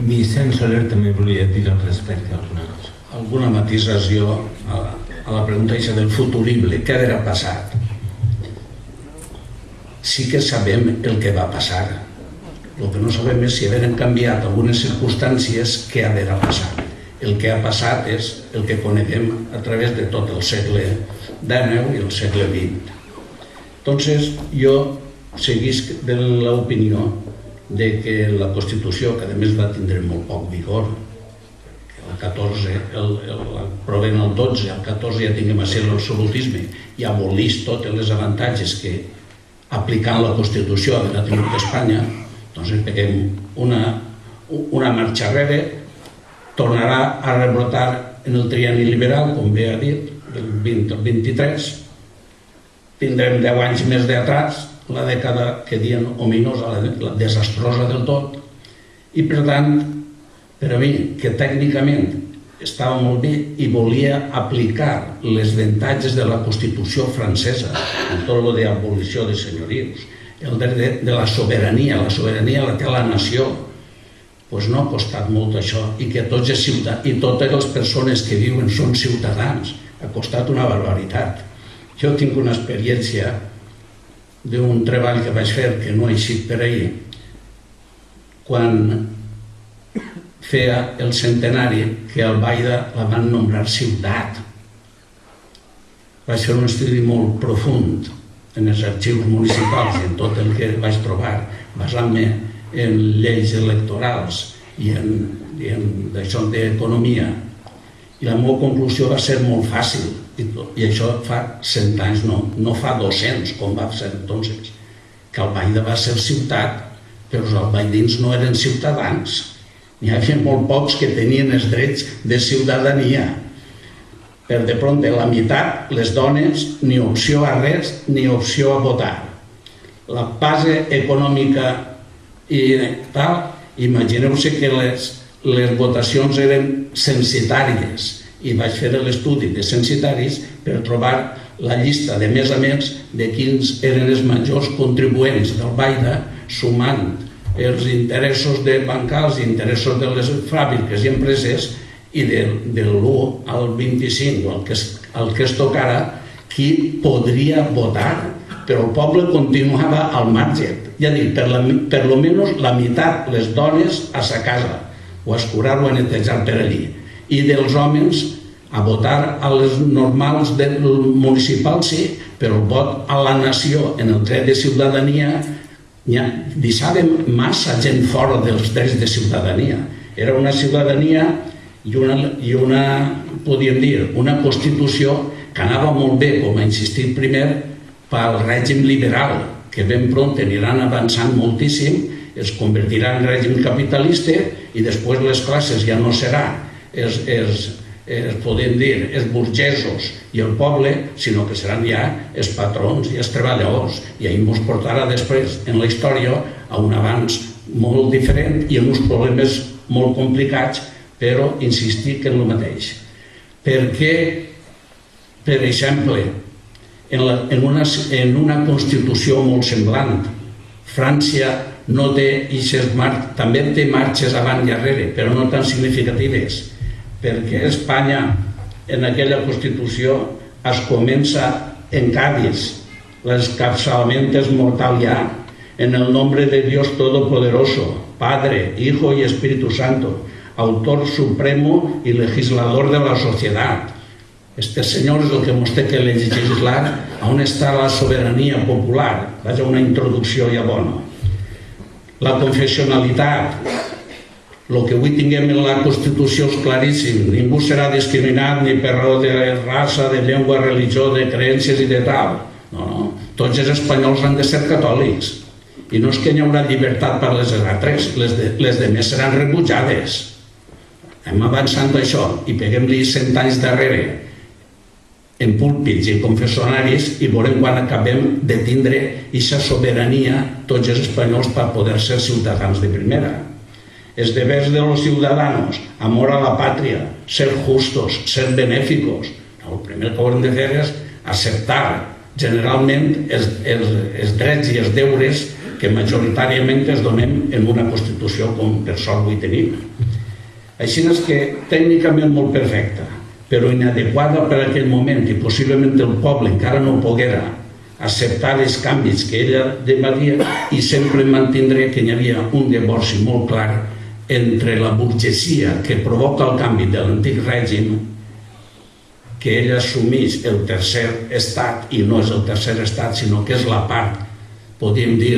Vicent Soler també volia dir al respecte alguna cosa. Alguna matisació a la pregunta del futurible, què ha passar? Sí que sabem el que va passar. El que no sabem és si haveren canviat algunes circumstàncies que ha passar. El que ha passat és el que coneguem a través de tot el segle XIX i el segle XX. Entonces, jo seguisc de l'opinió de que la Constitució, que a més va tindre molt poc vigor, que el 14, provent el 12, el 14 ja tinguem a ser l'absolutisme i abolís tots els avantatges que aplicant la Constitució de la tingut d'Espanya, doncs peguem una marxa enrere, tornarà a rebrotar en el trienni liberal, com bé ha dit, del 20 al 23, tindrem 10 anys més d'atràs, la dècada que diuen ominosa, la desastrosa del tot, i per tant, per a mi, que tècnicament estava molt bé i volia aplicar les avantatges de la Constitució francesa, en tot el d'abolició de senyorius, el dret de la sobirania la té la nació, doncs no ha costat molt això, i que tots els ciutadans, i totes les persones que viuen són ciutadans, ha costat una barbaritat. Jo tinc una experiència d'un treball que vaig fer, que no ha eixit per ahir, quan feia el centenari que a Albaida la van nombrar ciutat. Vaig fer un estudi molt profund en els arxius municipals i en tot el que vaig trobar, basant-me en lleis electorals i en d'això d'economia. I la meva conclusió va ser molt fàcil, i això fa 100 anys, no fa 200, com va ser entonces, que Albaida va ser ciutat, però els albaidins no eren ciutadans. N'hi havia molt pocs que tenien els drets de ciutadania. Per de pronto, la meitat, les dones, ni opció a res, ni opció a votar. La base econòmica i tal, imagineu-se que les votacions eren censitàries i vaig fer l'estudi de censitaris per trobar la llista de més a més de quins eren els majors contribuents d'Albaida, sumant els interessos de bancals i interessos de les fàbriques i empreses, i del 1 al 25, el que es tocara, qui podria votar, però el poble continuava al marge. Ja dic, per lo menos la meitat les dones a sa casa, o a escurar o a netejar per allí, i dels homes a votar a les normals del municipal sí, però el vot a la nació en el dret de ciutadania deixàvem massa gent fora dels drets de ciutadania. Era una ciutadania i una, podríem dir, una Constitució que anava molt bé, com ha insistit primer, pel règim liberal, que ben pront aniran avançant moltíssim, es convertirà en règim capitalista i després les classes ja no serà podem dir, els burgesos i el poble, sinó que seran ja els patrons i els treballadors. I ahir ens portarà després en la història a un avanç molt diferent i en uns problemes molt complicats, però insistir que és el mateix. Perquè, per exemple, en una Constitució molt semblant, França no té eixes marxes, també té marxes avant i darrere, però no tan significatives, perquè Espanya, en aquella Constitució, es comença en Cádiz, l'escapçalament és mortal ja, en el nombre de Dios Todopoderoso, Padre, Hijo y Espíritu Santo, autor supremo y legislador de la sociedad. Este señor es el que nos té que legislar on està la soberanía popular. Vaja, una introducció ja bona. La confessionalitat, el que avui tinguem en la Constitució és claríssim. Ningú serà discriminat ni per raó de raça, de llengua, religió, de creences i de tal. No. Tots els espanyols han de ser catòlics. I no és que hi haurà llibertat per les altres, les demés seran rebutjades. Hem avançant això i peguem-li 100 anys darrere en púlpits i confessionaris i veurem quan acabem de tindre aquesta sobirania tots els espanyols per poder ser ciutadans de primera. Els deberes de los ciudadanos, amor a la pàtria, ser justos, ser benéficos. El primer que haurem de fer és acceptar generalment els drets i els deures que majoritàriament es donem en una Constitució com per sort avui tenim. Així és que tècnicament molt perfecta, però inadequada per aquell moment i possiblement el poble encara no poguera acceptar els canvis que ella demanaria i sempre mantindré que hi havia un divorci molt clar entre la burgesia que provoca el canvi de l'antic règim, que ella assumís el tercer estat i no és el tercer estat sinó que és la part, podríem dir,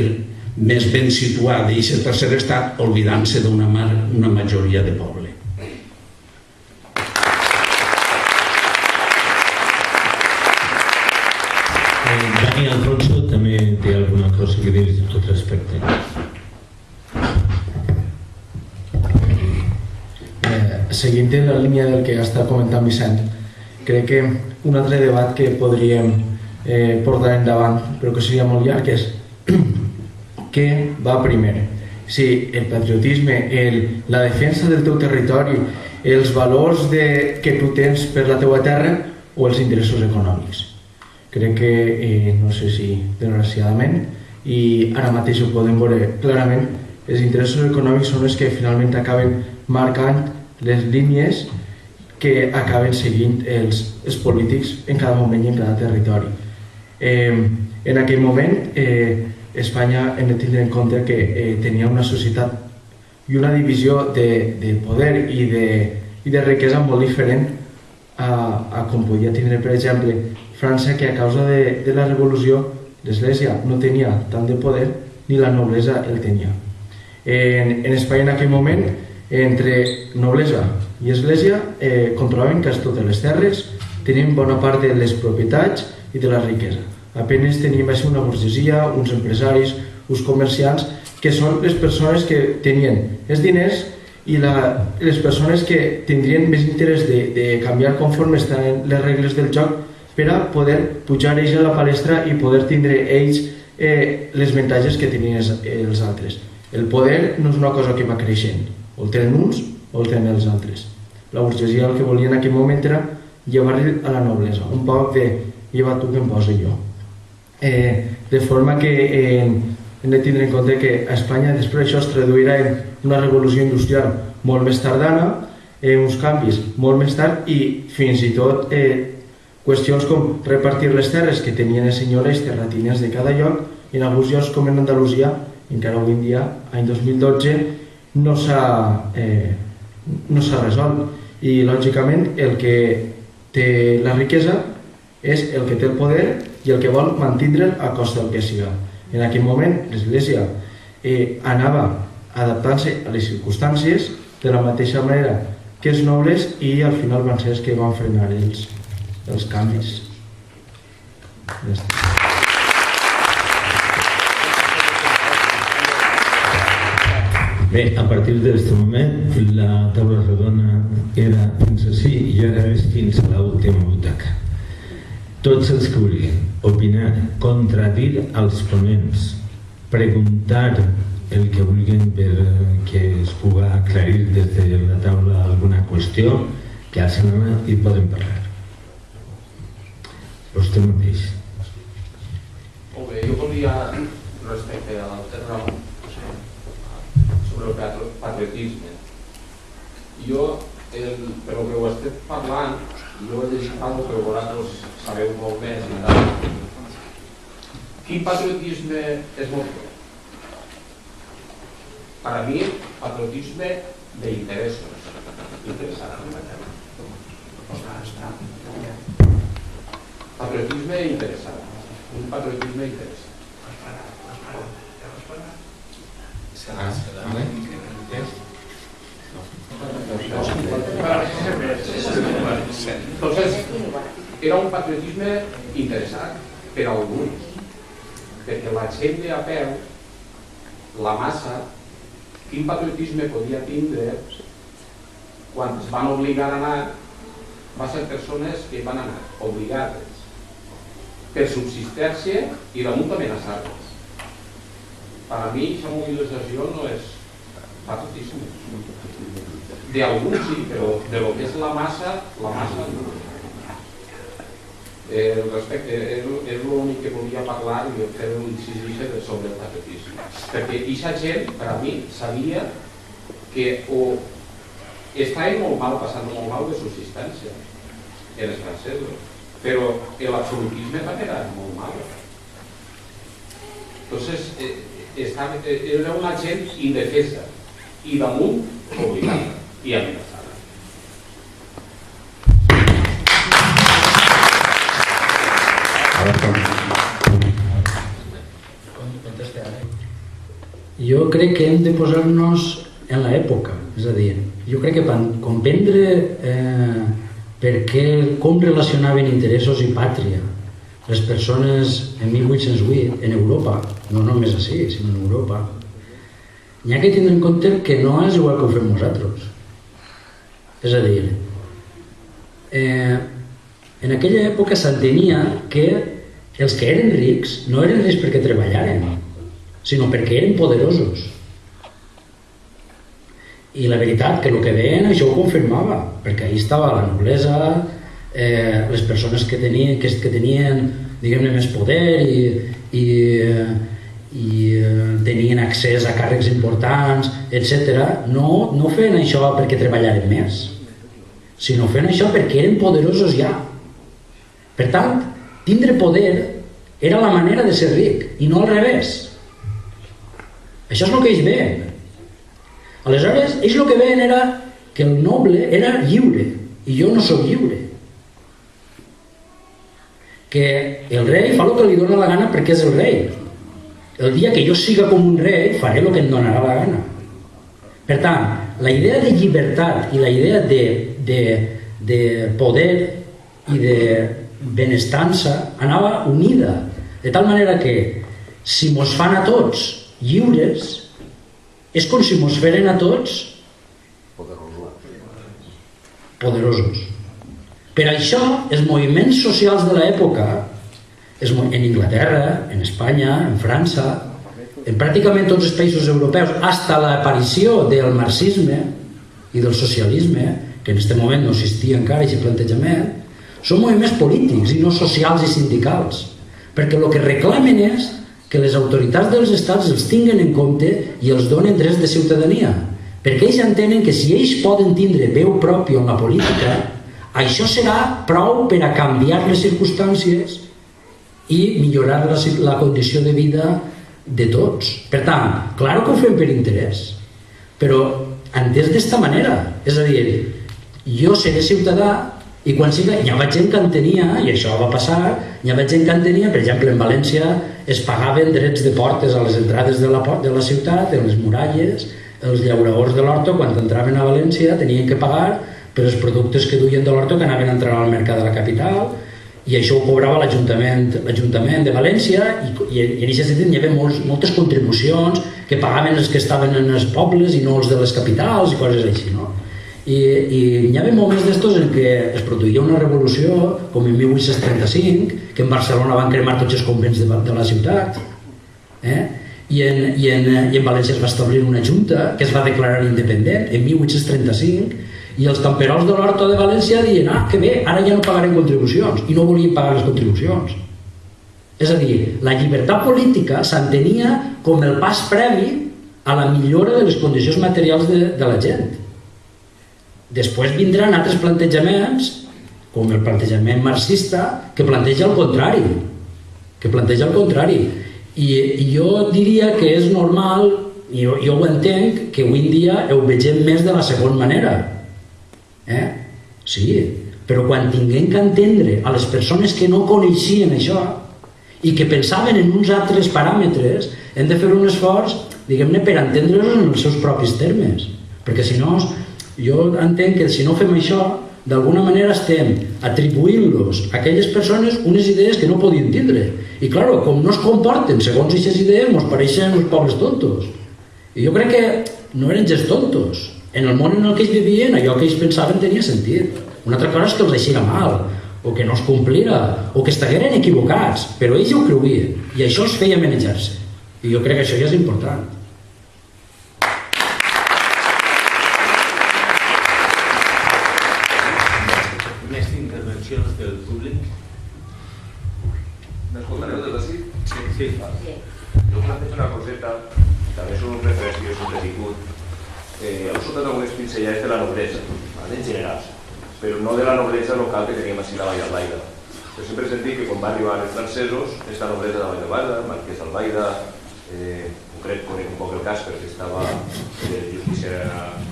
més ben situada d'aquest tercer estat, oblidant-se d'una majoria de poble. Dani Alfonso també té alguna cosa que dir a tot respecte. Seguint en la línia del que està comentant Vicent, crec que un altre debat que podríem portar endavant, però que seria molt llarg, és què va primer? Si el patriotisme, la defensa del teu territori, els valors que tu tens per la teua terra o els interessos econòmics. Crec que, no sé si desgraciadament, i ara mateix ho podem veure clarament, els interessos econòmics són els que finalment acaben marcant les línies que acaben seguint els polítics en cada moment i en cada territori. En aquell moment, Espanya hem de tindre en compte que tenia una societat i una divisió de poder i de riquesa molt diferent a com podia tindre, per exemple, França, que a causa de la revolució l'Església no tenia tant de poder ni la noblesa el tenia. En Espanya en aquell moment, entre noblesa i església, controlaven quasi totes les terres, tenien bona part de les propietats i de la riquesa. Apenas teníem una burgesia, uns empresaris, uns comerciants, que són les persones que tenien els diners i les persones que tindrien més interès de canviar conforme estan les regles del joc per a poder pujar ells a la palestra i poder tindre ells les avantatges que tenien els altres. El poder no és una cosa que va creixent, o el tenen uns o el tenen els altres. La burgesia el que volia en aquell moment era llevar-li a la noblesa, un poc de lleva tu que em posa jo. De forma que hem de tindre en compte que a Espanya després això es traduirà en una revolució industrial molt més tardana, uns canvis molt més tard i fins i tot qüestions com repartir les terres que tenien els senyors terratines de cada lloc, i en alguns llocs com en Andalusia encara avui en dia, any 2012, no s'ha resolt, i lògicament el que té la riquesa és el que té el poder i el que vol mantindre'l a costa del que siga. En aquell moment l'Església anava adaptant-se a les circumstàncies de la mateixa manera que els nobles, i al final van ser els que van frenar els canvis. Bé, a partir d'aquest moment la taula rodona era fins ací i ara és fins a l'última butaca. Tots els que vulguin opinar, contradir els ponents, preguntar el que vulguin perquè es pugui aclarir des de la taula alguna qüestió, que alcen la mà i poden parlar. Vostè mateix. Molt bé, jo volia, respecte a l'altre raó, sobre el patriotisme. Jo, per el que ho estic parlant, jo he llegit algo que vosaltres sabeu molt més i tal. Quin patriotisme és molt bé? Per a mi, patriotisme d'interessos. Interessant. Patriotisme interessant. Un patriotisme interessant. Entonces, era un patriotisme interessant per a alguns, perquè la gent de a peu, la massa, quin patriotisme podia tindre quan es van obligar a anar, va ser persones que van anar obligades per subsistir-se i damunt amenaçar-les. Per a mi, aquesta mobilització no és patriotisme. D'alguns sí, però de lo que és la massa no. Respecte, és l'únic que volia parlar i fer un incís sobre el patriotisme. Perquè aquesta gent, per a mi, sabia que o estaven molt mal, passant molt mal de subsistència, els francesos, però l'absolutisme també era molt mal. Entonces, era una gent indefesa i damunt obligada i amenaçada. Jo crec que hem de posar-nos en l'època, és a dir, jo crec que per comprendre com relacionaven interessos i pàtria les persones en 1808 en Europa, no només així, sinó en Europa, n'hi ha que tindre en compte que no és igual que ho fem nosaltres. És a dir, en aquella època s'entenia que els que eren rics no eren rics perquè treballaren, sinó perquè eren poderosos. I la veritat que el que veien això ho confirmava, perquè ahí estava la noblesa, les persones que tenien diguem-ne més poder i tenien accés a càrrecs importants, etc. No feien això perquè treballaren més, sinó feien això perquè eren poderosos ja. Per tant, tindre poder era la manera de ser ric i no al revés. Això és el que ells veien. Aleshores, ells el que veien era que el noble era lliure i jo no soc lliure. Que el rei fa el que li dona la gana perquè és el rei. El dia que jo siga com un rei faré el que em donarà la gana. Per tant, la idea de llibertat i la idea de poder i de benestança anava unida, de tal manera que si mos fan a tots lliures és com si mos feren a tots poderosos. Per això els moviments socials de l'època, en Inglaterra, en Espanya, en França, en pràcticament tots els països europeus, fins a l'aparició del marxisme i del socialisme, que en aquest moment no existia encara aquest plantejament, són moviments polítics i no socials i sindicals, perquè el que reclamen és que les autoritats dels estats els tinguen en compte i els donen drets de ciutadania, perquè ells entenen que si ells poden tindre veu pròpia en la política, això serà prou per a canviar les circumstàncies i millorar la condició de vida de tots. Per tant, clar que ho fem per interès, però entès d'esta manera, és a dir, jo seré ciutadà i quan siga, hi ha gent que entenia, i això va passar, hi ha gent que entenia, per exemple, en València es pagaven drets de portes a les entrades de la ciutat, en les muralles, els llauradors de l'horto, quan entraven a València, tenien que pagar per els productes que duien de l'horto que anaven a entrar al mercat de la capital, i això ho cobrava l'Ajuntament de València, i en aquest sentit hi havia moltes contribucions que pagaven els que estaven en els pobles i no els de les capitals i coses així, no? I hi havia moments d'estos en què es produïa una revolució, com en 1835, que en Barcelona van cremar tots els convents de la ciutat, i en València es va establir una junta que es va declarar independent en 1835, i els camperols de l'Horta de València diuen que bé, ara ja no pagarem contribucions, i no volien pagar les contribucions. És a dir, la llibertat política s'entenia com el pas previ a la millora de les condicions materials de la gent. Després vindran altres plantejaments, com el plantejament marxista, que planteja el contrari. I jo diria que és normal, i jo ho entenc, que avui en dia ho vegem més de la segona manera. Sí, però quan tinguem que entendre a les persones que no coneixien això i que pensaven en uns altres paràmetres, hem de fer un esforç, diguem-ne, per entendre-los en els seus propis termes, perquè si no, jo entenc que si no fem això, d'alguna manera estem atribuint-los a aquelles persones unes idees que no podien tindre, i clar, com no es comporten segons aquestes idees, ens pareixen uns pobres tontos, i jo crec que no eren gens tontos. En el món en el que ells vivien, allò que ells pensaven tenia sentit. Una altra cosa és que els deixira mal, o que no es complira, o que estigueren equivocats, però ells ho creuien, i això els feia manejar-se. I jo crec que això ja és important. Més intervencions del públic? M'escoltareu des d'ací? Sí. Jo plantejo una coseta, també són un referents que jo sempre he tingut. Heu soltat algunes pinzellades de la noblesa, en general, però no de la noblesa local que teníem així a la Vall d'Albaida. Jo sempre he sentit que quan va arribar els francesos, aquesta noblesa de la Vall d'Albaida, Marquès d'Albaida, concret conec un poc el cas perquè estava de justícia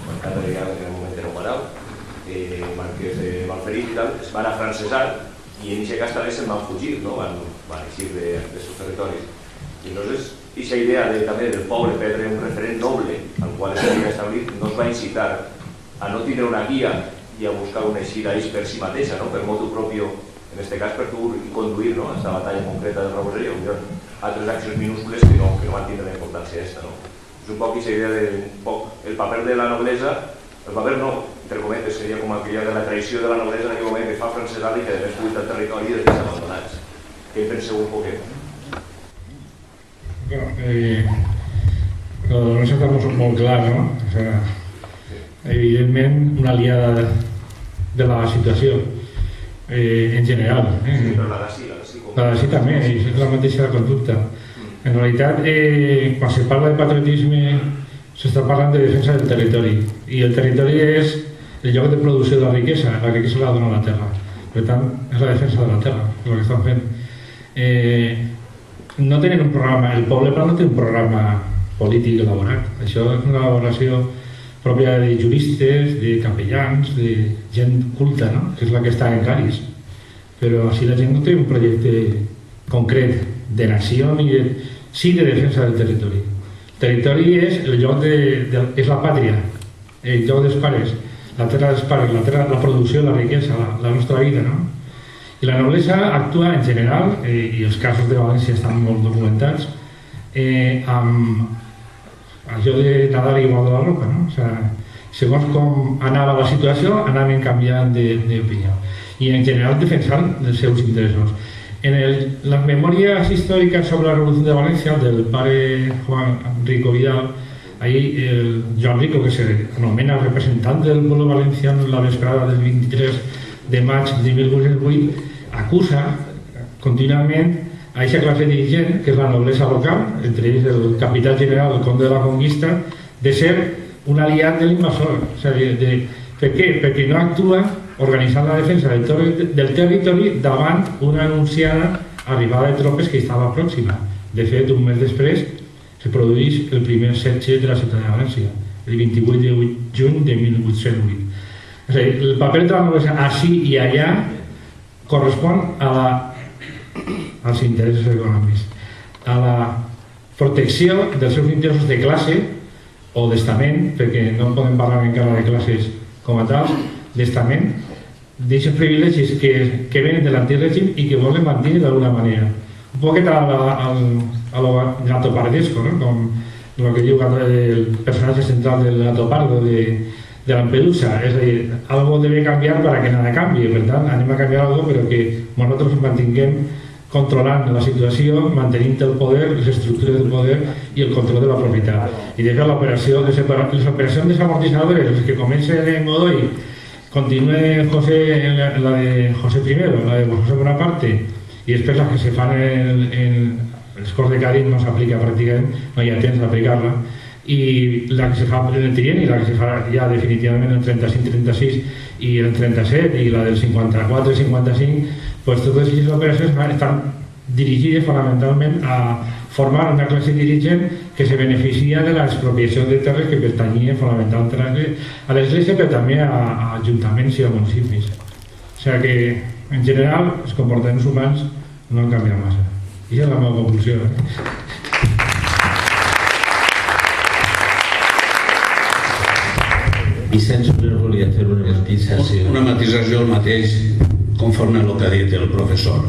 marcada de guerra en el moment de Noumarau, Marquès de Malferit i tal, es van afrancesar i en aquest cas també se'n van fugir, van eixir dels seus territoris. I llavors, aquesta idea també del poble perdre un referent noble al qual s'havia establit no es va incitar a no tindre una guia i a buscar una eixida per si mateixa, per motu propio, en aquest cas per dur i conduir aquesta batalla concreta del Reboser i altres accions minúscules que no van tindre la importància aquesta. És un poc aquesta idea del paper de la noblesa, el paper no, entre cometes, seria com aquella de la traïció de la noblesa en aquell moment que fa francesada i que després fuita el territori i els deixa abandonats. Què hi penseu un poquet? Lo de está molt clar, no? O sea, evidentment una aliada de la situació en general. Sí, però la d'ací també, és la mateixa conducta. En realitat, quan se parla de patriotisme s'està parlant de defensa del territori i el territori és el lloc de producció de la riquesa la dona la terra, per tant és la defensa de la terra, és el que estan fent. No tenen un programa, el poble no té un programa polític elaborat, això és una elaboració pròpia de juristes, de capellans, de gent culta, no? Que és la que està en Caris, però així la gent no té un projecte concret de nació ni sí de defensa del territori. Territori és el lloc és la pàtria, el lloc dels pares, la terra dels pares, la producció, la riquesa, la nostra vida, no? I la noblesa actua en general, i els casos de València estan molt documentats, amb això de nadar igual de la roca, no? O sigui, segons com anava la situació, anaven canviant d'opinió. I en general defensant els seus interessos. En las memorias históricas sobre la Revolución de Valencia del padre Juan Rico Vidal, ahí el Joan Rico, que se anomena representant del pueblo valenciano en la vesprada del 23 de maig de 1808, acusa contínuament a aquesta classe dirigent, que és la noblesa local, entre ells el capital general, el conde de la Conquista, de ser un aliat de l'invasor. O sigui, per què? Perquè no actua organitzant la defensa del territori davant una anunciada arribada de tropes que estava pròxima. De fet, un mes després se produeix el primer setge de la ciutat de València, el 28 de juny de 1808. O sigui, el paper de la noblesa ací i allà correspon als interessos econòmics, a la protecció dels seus interessos de classe o d'estament, perquè no podem parlar encara de classes com a tals, d'estament, d'aquests privilegis que venen de l'antic règim i que volen mantenir d'alguna manera. Un poquet a lo Gato Pardesco, no? Com el que diu el personatge central del Gato Pardo de Lampedusa, és a dir, algo debe canviar para que nada cambie, per tant, anem a canviar algo però que nosaltres mantinguem controlant la situació, mantenint el poder, les estructures del poder i el control de la propietat. I de fet, les operacions desamortitzadores, les que comencen en Godoy, continua la de José I, la de José Bonaparte, i després les que se fan en els Corts de Cádiz no s'aplica pràcticament, no hi ha temps d'aplicar-la, i la que se fa en el Trienni, i la que se fa ja definitivament en el 35-36 i el 37, i la del 54-55, pues totes aquestes operacions estan dirigides fonamentalment a formar una classe dirigent que se beneficia de l'expropiació de terres que pertanyien fonamentalment a l'Església, però també a ajuntaments i a municipis. O sigui que, en general, els comportaments humans no han canviat massa. I és la meva conclusió. Vicenç Soler volia fer una matisació. Una matisació el mateix, conforme a el que ha dit el professor.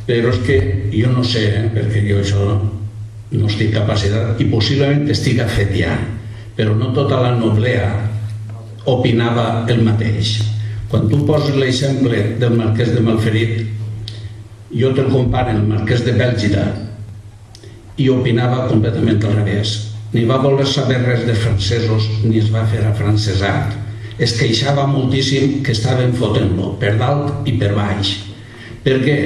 Però és que jo no sé, perquè jo això no estic capacitat, i possiblement estic afetiant, però no tota la noblea opinava el mateix. Quan tu poses l'exemple del marquès de Malferit, jo te'l comparo amb el marquès de Bèlgida i opinava completament al revés. Ni va voler saber res de francesos ni es va fer afrancesat. Es queixava moltíssim que estaven fotent-lo per dalt i per baix. Per què?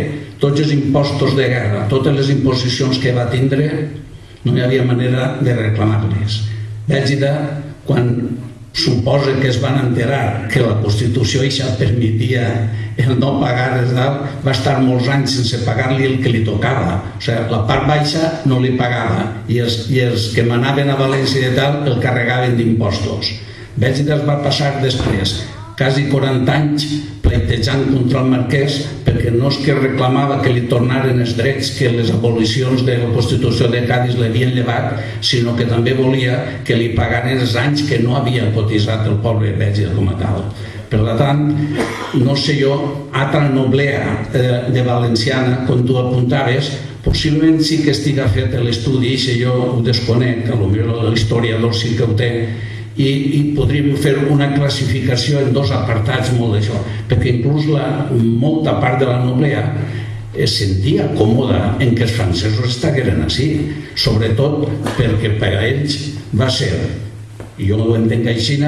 Tots els impostos de guerra, totes les imposicions que va tindre, no hi havia manera de reclamar-les. Bèlgida, quan suposa que es van enterar que la Constitució això permetia el no pagar des dalt, va estar molts anys sense pagar-li el que li tocava. O sigui, la part baixa no li pagava i els que manaven a València i tal el carregaven d'impostos. Bèlgida es va passar després quasi 40 anys pleitejant contra el marquès perquè no és que reclamava que li tornaren els drets que les abolicions de la Constitució de Cádiz l'havien llevat, sinó que també volia que li pagaren els anys que no havia cotitzat el poble de Bèlgida com a tal. Per tant, no sé jo, altra noblea de valenciana, com tu apuntaves, possiblement sí que estiga fet l'estudi, i si jo ho desconec, potser l'historiador sí que ho té, i podríem fer una classificació en dos apartats molt d'això, perquè inclús molta part de la noblea es sentia còmoda en que els francesos estigueren així, sobretot perquè per a ells va ser, i jo ho entenc així,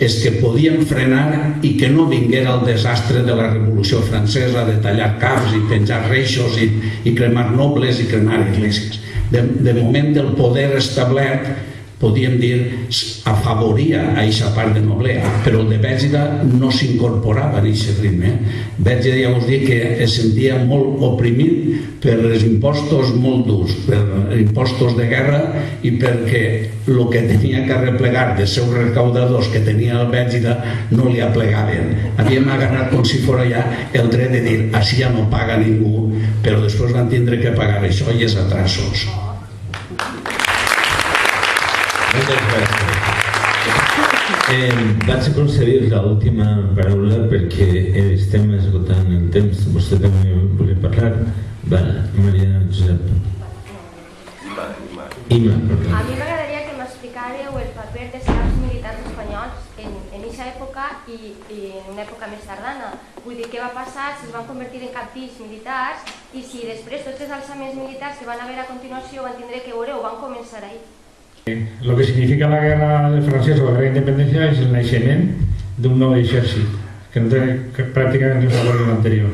és que podien frenar i que no vinguera el desastre de la Revolució Francesa de tallar caps i penjar reixos i cremar nobles i cremar esglésies. De moment el poder establert, podríem dir, afavoria a aquesta part de noblea, però el de Bèlgida no s'incorporava en aquest ritme. Bèlgida, ja us dic, que es sentia molt oprimit per els impostos molt durs, per impostos de guerra i perquè el que tenia que replegar dels seus recaudadors que tenia el Bèlgida no li aplegaven. Havíem agarrat com si fos ja el dret de dir així ja no paga ningú, però després van tindre que pagar això i els atrasos. Moltes gràcies. Vaig concedir l'última paraula perquè estem esgotant el temps. Vostè també volia parlar? Maria Josep. Ima, perdó. A mi m'agradaria que m'explicareu el paper dels caps militars espanyols en aquesta època i en una època més tardana. Vull dir, què va passar, si es van convertir en capdills militars i si després tots els alçaments militars que van haver a continuació van tindre que veure o van començar ahir. Lo que significa la guerra del francès o la guerra d'independència és el naixement d'un nou exèrcit, que no té pràcticament res a veure amb l'anterior.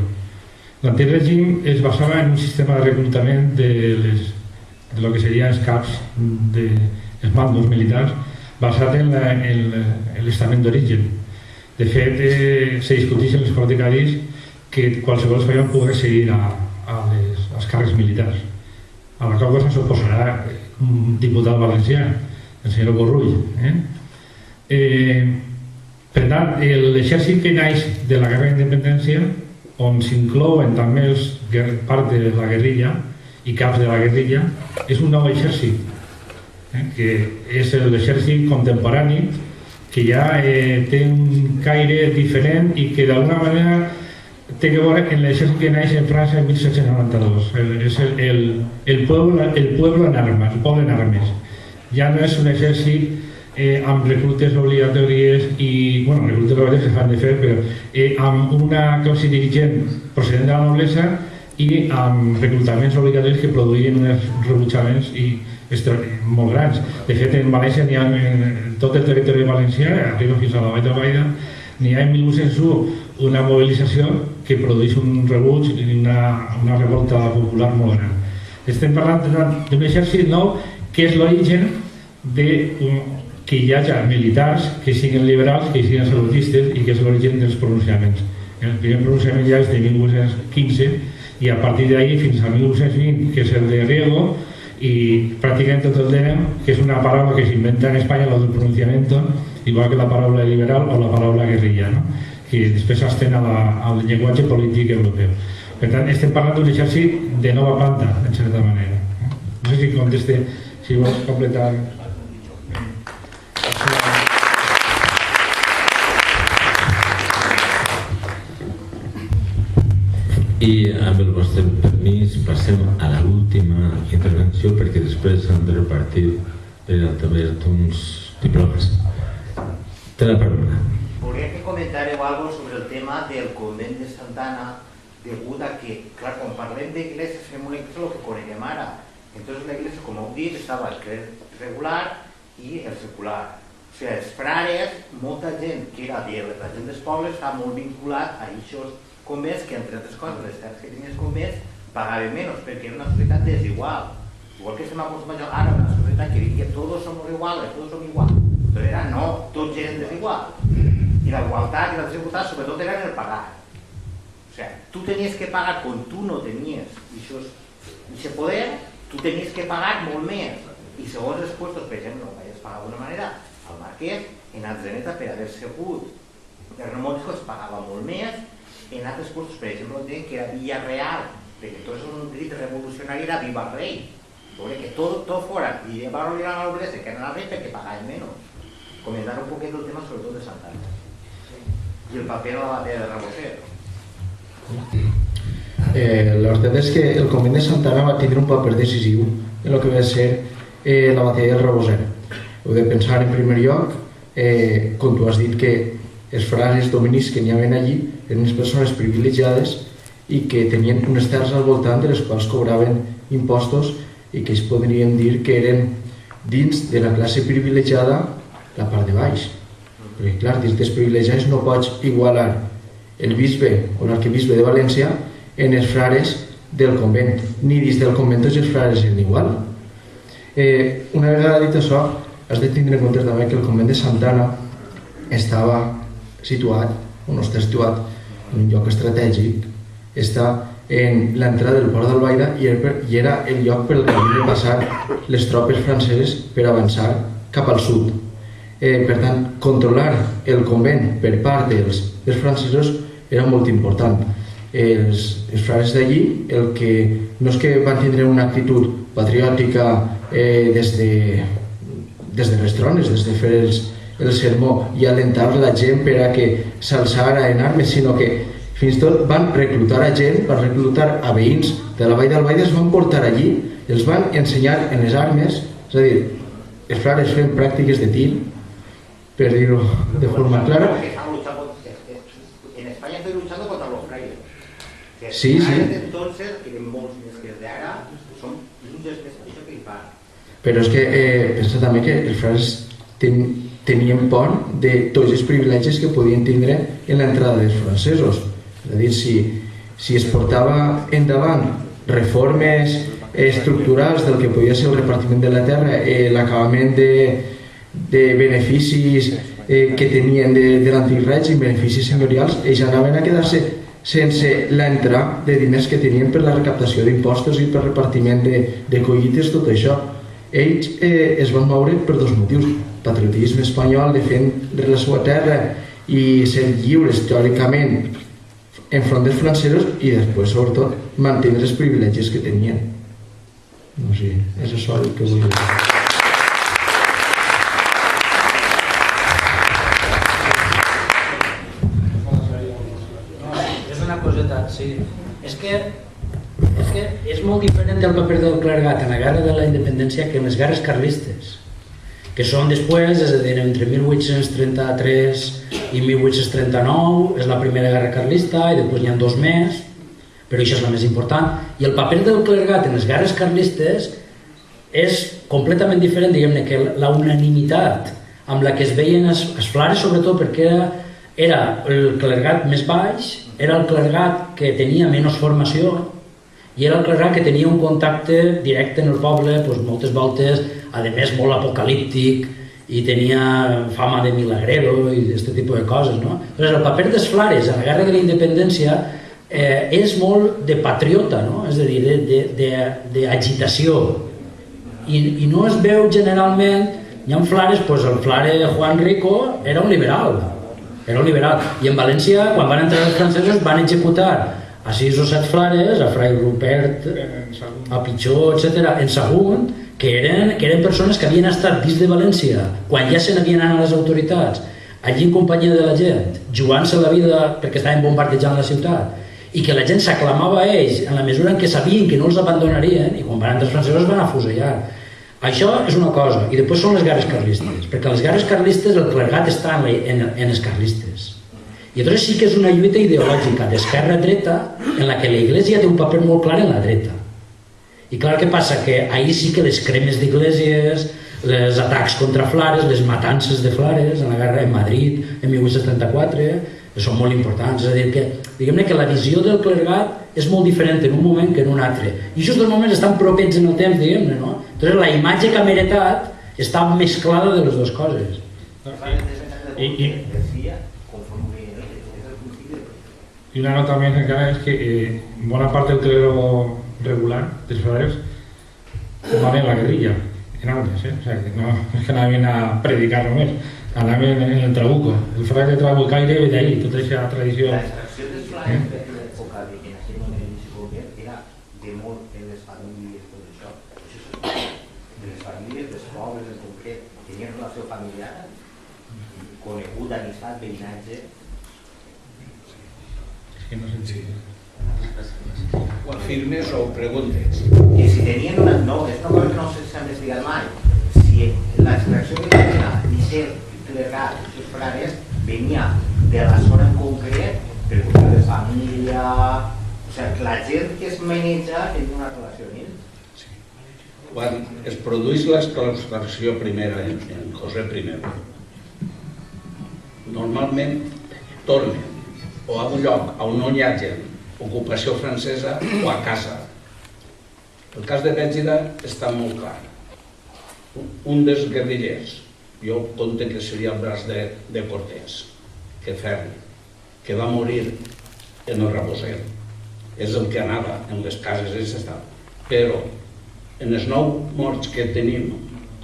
L'antic règim es basava en un sistema de reclutament de lo que serien els caps dels mandos militars basat en l'estament d'origen. De fet, se discuteix en l'escola de Cadis que qualsevol espanyol pugui seguir als càrrecs militars. A la qual cosa s'oposarà un diputat valencià, el senyor Borrull. Per tant, l'exèrcit que naix de la guerra d'independència, on s'inclouen també part de la guerrilla i caps de la guerrilla, és un nou exèrcit, que és l'exèrcit contemporani, que ja té un caire diferent i que d'alguna manera té que veure en l'exèrcit que naix en França en 1792. És el pueblo en armes, el poble en armes. Ja no és un exèrcit amb reclutes obligatòries i, bueno, reclutes obligatòries que s'han de fer, però amb una classe dirigent procedent de la noblesa i amb reclutaments obligatoris que produïen uns rebutjaments molt grans. De fet, en València n'hi ha, en tot el territori valencià, arriba fins a la Vall d'Albaida, n'hi ha en 1801 una mobilització que produeix un rebuig i una revolta popular molt gran. Estem parlant d'un exèrcit nou que és l'origen que hi hagi militars que siguin liberals, que siguin salutistes i que és l'origen dels pronunciaments. El primer pronunciament ja és de 1815 i a partir d'ahir fins a 1820, que és el de Riego, i pràcticament tot el DENEM, que és una paraula que s'inventa en Espanya, el del pronunciamiento, igual que la paraula liberal o la paraula guerrilla, no? Que després s'estén al llenguatge polític europeu. Per tant, estem parlant d'un exèrcit de nova planta, en certa manera. No sé si conteste, si vols completar. I amb el vostre permís passem a l'última intervenció perquè després s'han de repartir per Altavert uns diplomes. Té la paraula. Volia que comentàreu alguna sobre el tema del convent de Santana degut a que, clar, quan parlem d'esglésies fem una església el que coneguem ara. Entonces la iglesia, com heu dit, estava el clero regular i el secular. O sigui, els frares, molta gent que era de la gent dels pobles estava molt vinculat a aquests convents que, entre altres coses, les terres que tenien els convents pagaven menys perquè era una societat desigual. Igual que estem acostumats ara a una societat que diria que tots som iguals, tots som iguals. Però era no, tots eren desiguals. I la igualtat i la desigualtat sobretot eren el pagar. O sigui, tu tenies que pagar quan tu no tenies aquest poder, tu tenies que pagar molt més. I segons els puestos, per exemple, no es pagava d'una manera, al marquès, en Atzeneta per haver segut per no molt es pagava molt més, en altres puestos, per exemple, que era Villarreal, perquè tot és un crit revolucionari, era Viva el Rei. Que tot fora, i llevaron a la nobleza, que eren al rei perquè pagaven menys. Comentar un poquet el tema, sobretot de Santana. I el paper a la batalla de Raboser. La veritat és que el convent de Santana va tindre un paper decisiu en el que va ser la batalla del Raboser. Heu de pensar en primer lloc, com tu has dit, que els frares dominis que n'hi havia allí eren unes persones privilegiades i que tenien unes terres al voltant de les quals cobraven impostos i que es podríem dir que eren dins de la classe privilegiada la part de baix. Perquè, clar, dins dels privilegiats no pots igualar el bisbe o l'arquebisbe de València en els frares del convent, ni dins del convent tots els frares eren igual. Una vegada dit això, has de tindre en compte també que el convent de Santana estava situat, o no està situat, en un lloc estratègic, està en l'entrada del port d'Albaida i era el lloc per el que havien de passar les tropes franceses per avançar cap al sud. Per tant, controlar el convent per part dels francesos era molt important. Els frares d'allí no és que van tindre una actitud patriòtica des de des de les trones, des de fer el sermó i alentar la gent per a que s'alçara en armes, sinó que fins i tot van reclutar a gent, van reclutar a veïns de la Vall d'Albaida, els van portar allí, els van ensenyar en les armes, és a dir, els frares feien pràctiques de tir, per dir-ho de forma clara. En España estoy luchando contra los frailes. Sí, sí. Entonces, que molts més que de ara, són lluites més això que hi fan. Però és que pensa també que els frares tenien por de tots els privilegis que podien tindre en l'entrada dels francesos. És a dir, si es portava endavant reformes estructurals del que podia ser el repartiment de la terra, l'acabament de beneficis que tenien de l'antic règim, beneficis senyorials, ells anaven a quedar-se sense l'entrada de diners que tenien per la recaptació d'impostos i per repartiment de collites, tot això. Ells es van moure per dos motius: patriotisme espanyol, defendre la seva terra i ser lliures teòricament enfront dels francesos, i després, sobretot, mantenir els privilegis que tenien. No sé, és això el que vull dir. Sí. És que és molt diferent el paper del clergat en la guerra de la independència que en les guerres carlistes, que són després, és a dir, entre 1833 i 1839 és la primera guerra carlista, i després n'hi ha dos més, però això és la més important. I el paper del clergat en les guerres carlistes és completament diferent, diguem-ne, que la unanimitat amb la que es veien els frares, sobretot perquè era el clergat més baix, era el clergat que tenia menys formació i era el clergat que tenia un contacte directe en el poble, doncs moltes voltes, a més molt apocalíptic, i tenia fama de milagrero i aquest tipus de coses, no? Llavors, el paper dels frares a la guerra de la independència és molt de patriota, no? És a dir, d'agitació, i no es veu generalment. Hi ha frares, doncs el frare Juan Rico era un liberal, i en València, quan van entrar els francesos, van executar a 6 o 7 frares, a Fray Rupert, a Pichó, etc., en Sagunt, que eren persones que havien estat dins de València quan ja se n'havien anat les autoritats, allí en companyia de la gent, jugant-se la vida perquè estaven bombardejant la ciutat, i que la gent s'aclamava a ells en la mesura en què sabien que no els abandonarien, i quan van entrar els francesos van afusellar. Això és una cosa, i després són les guerres carlistes, perquè a les guerres carlistes el clergat està en els carlistes. I llavors sí que és una lluita ideològica d'esquerra a dreta en la que la Iglesia té un paper molt clar en la dreta. I clar, què passa? Que ahir sí que les cremes d'Iglesias, els atacs contra Flares, les matances de Flares en la guerra de Madrid en 1834, són molt importants. És a dir, que diguem-ne que la visió del clergat és molt diferent en un moment que en un altre. I just els moments estan propets en el temps, diguem-ne, no? Llavors la imatge que hem heretat està mesclada de les dues coses. Y una nota también acá es que buena parte del clero regular de los frares van en la guerrilla, en armes, o sea, que no es que anaven a predicar només, anaven en el trabuco. El frare trabucaire ve d'ahí, tota aquesta tradició. La extracció dels frares de l'època de que en aquell moment s'hi volgué era de molt en les famílies, tot això. De les famílies, dels pobles en concret, tenien relació familiar, conegut, amistat, veïnatge. Que no s'entén. O afirmes o preguntes. I si tenien una... No, és una cosa que no s'ha investigat mai. Si l'extracció que tenia de clergat, els frares, venia de la zona en concret, per qüestió de família... O sigui, la gent que es maneja tenia una relació amb ells. Quan es produeix l'exclaustració primera en José I, normalment tornen o a un lloc on no hi ha gent, ocupació francesa, o a casa. El cas de Bèlgida està molt clar. Un dels guerrillers, jo conte que seria el braç de Cortés, que Ferri, que va morir en el Raboser, és el que anava en les cases, ells estaven. Però en els 9 morts que tenim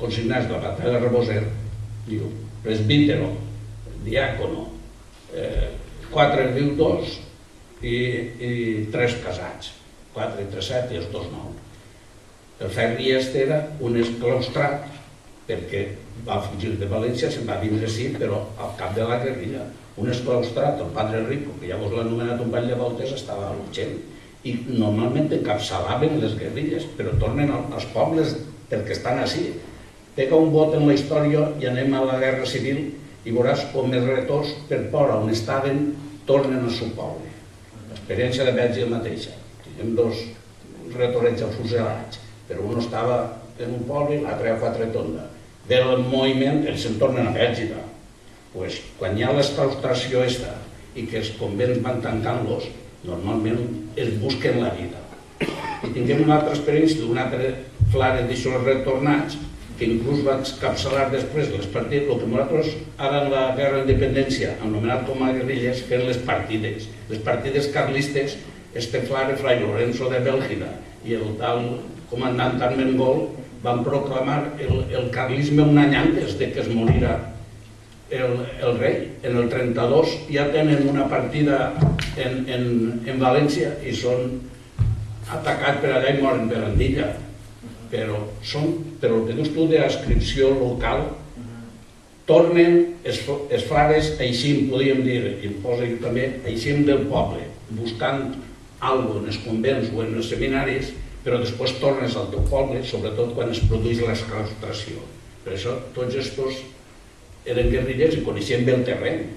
consignats de la batalla de Raboser, diu, presbítero, diàcono, 4 viudos i 3 casats, 4 entre 7 i els 2 9. El Ferri este era un exclaustrat perquè va fugir de València, se'n va vindre sí, però al cap de la guerrilla. Un esclaustrat, el Padre Rico, que llavors l'ha anomenat un ball de voltes, estava a l'Urgell, i normalment encapçalaven les guerrilles, però tornen als pobles perquè estan així. Pega un bot en la història i anem a la guerra civil i veuràs com els retors, per por on estaven, tornen al seu poble. L'experiència de Bèlgica mateixa. Tenim dos retorets afuselats, però un estava en un poble i l'altre a Quatretonda. Del moviment, ells se'n tornen a Bèlgica. Quan hi ha l'esclaustració aquesta i que els convents van tancant-los, normalment es busquen la vida. I tinguem una altra experiència d'un altre flare d'aixòs retornats, que inclús va encapçalar després les partides, el que nosaltres ara en la guerra d'independència, anomenat com a guerrilles, fent les partides carlistes, este flare Fray Lorenzo de Bèlgica i el tal comandant Armengol van proclamar el carlisme un any antes de que es morira el rei. En el 32 ja tenen una partida en València i són atacats per allà i moren per Andilla. Però el que dius tu d'adscripció local, tornen els frares, així podríem dir, i em posa jo també, així del poble, buscant alguna cosa en els convents o en els seminaris, però després tornes al teu poble, sobretot quan es produeix l'esclaustració. Per això tots estos eren guerrillers i coneixien bé el terreny.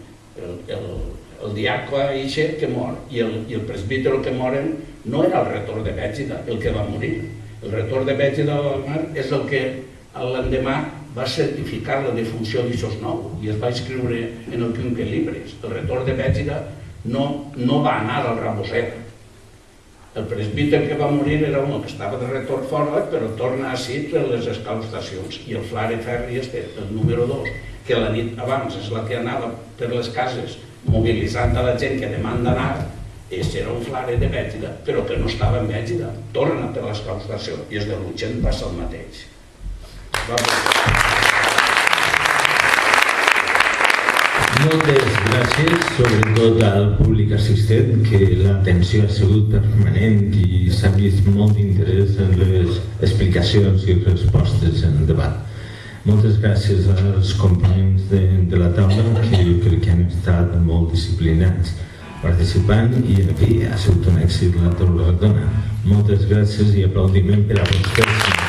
El diacle Ixe que mor i el presbítero que moren no era el retor de Bèlgica el que va morir. El retor de Bèlgica és el que l'endemà va certificar la defunció d'Ixos Nou i es va escriure en el Quinque Libres. El retor de Bèlgica no va anar al Raboset. El presbíter que va morir era un que estava de retor fora, però torna així per les esclaustracions. I el flare Ferri, el número 2, que la nit abans és la que anava per les cases mobilitzant a la gent que demanda anar, era un flare de Bèlgica, però que no estava en Bèlgica. Torna per l'esclaustració i és de l'Urgell passa el mateix. Moltes gràcies, sobretot al públic assistent, que l'atenció ha sigut permanent i s'ha vist molt d'interès en les explicacions i respostes en el debat. Moltes gràcies als companys de la taula, que jo crec que han estat molt disciplinats participant i en fi, ha sigut un èxit la taula redona. Moltes gràcies i aplaudiment per a vostès.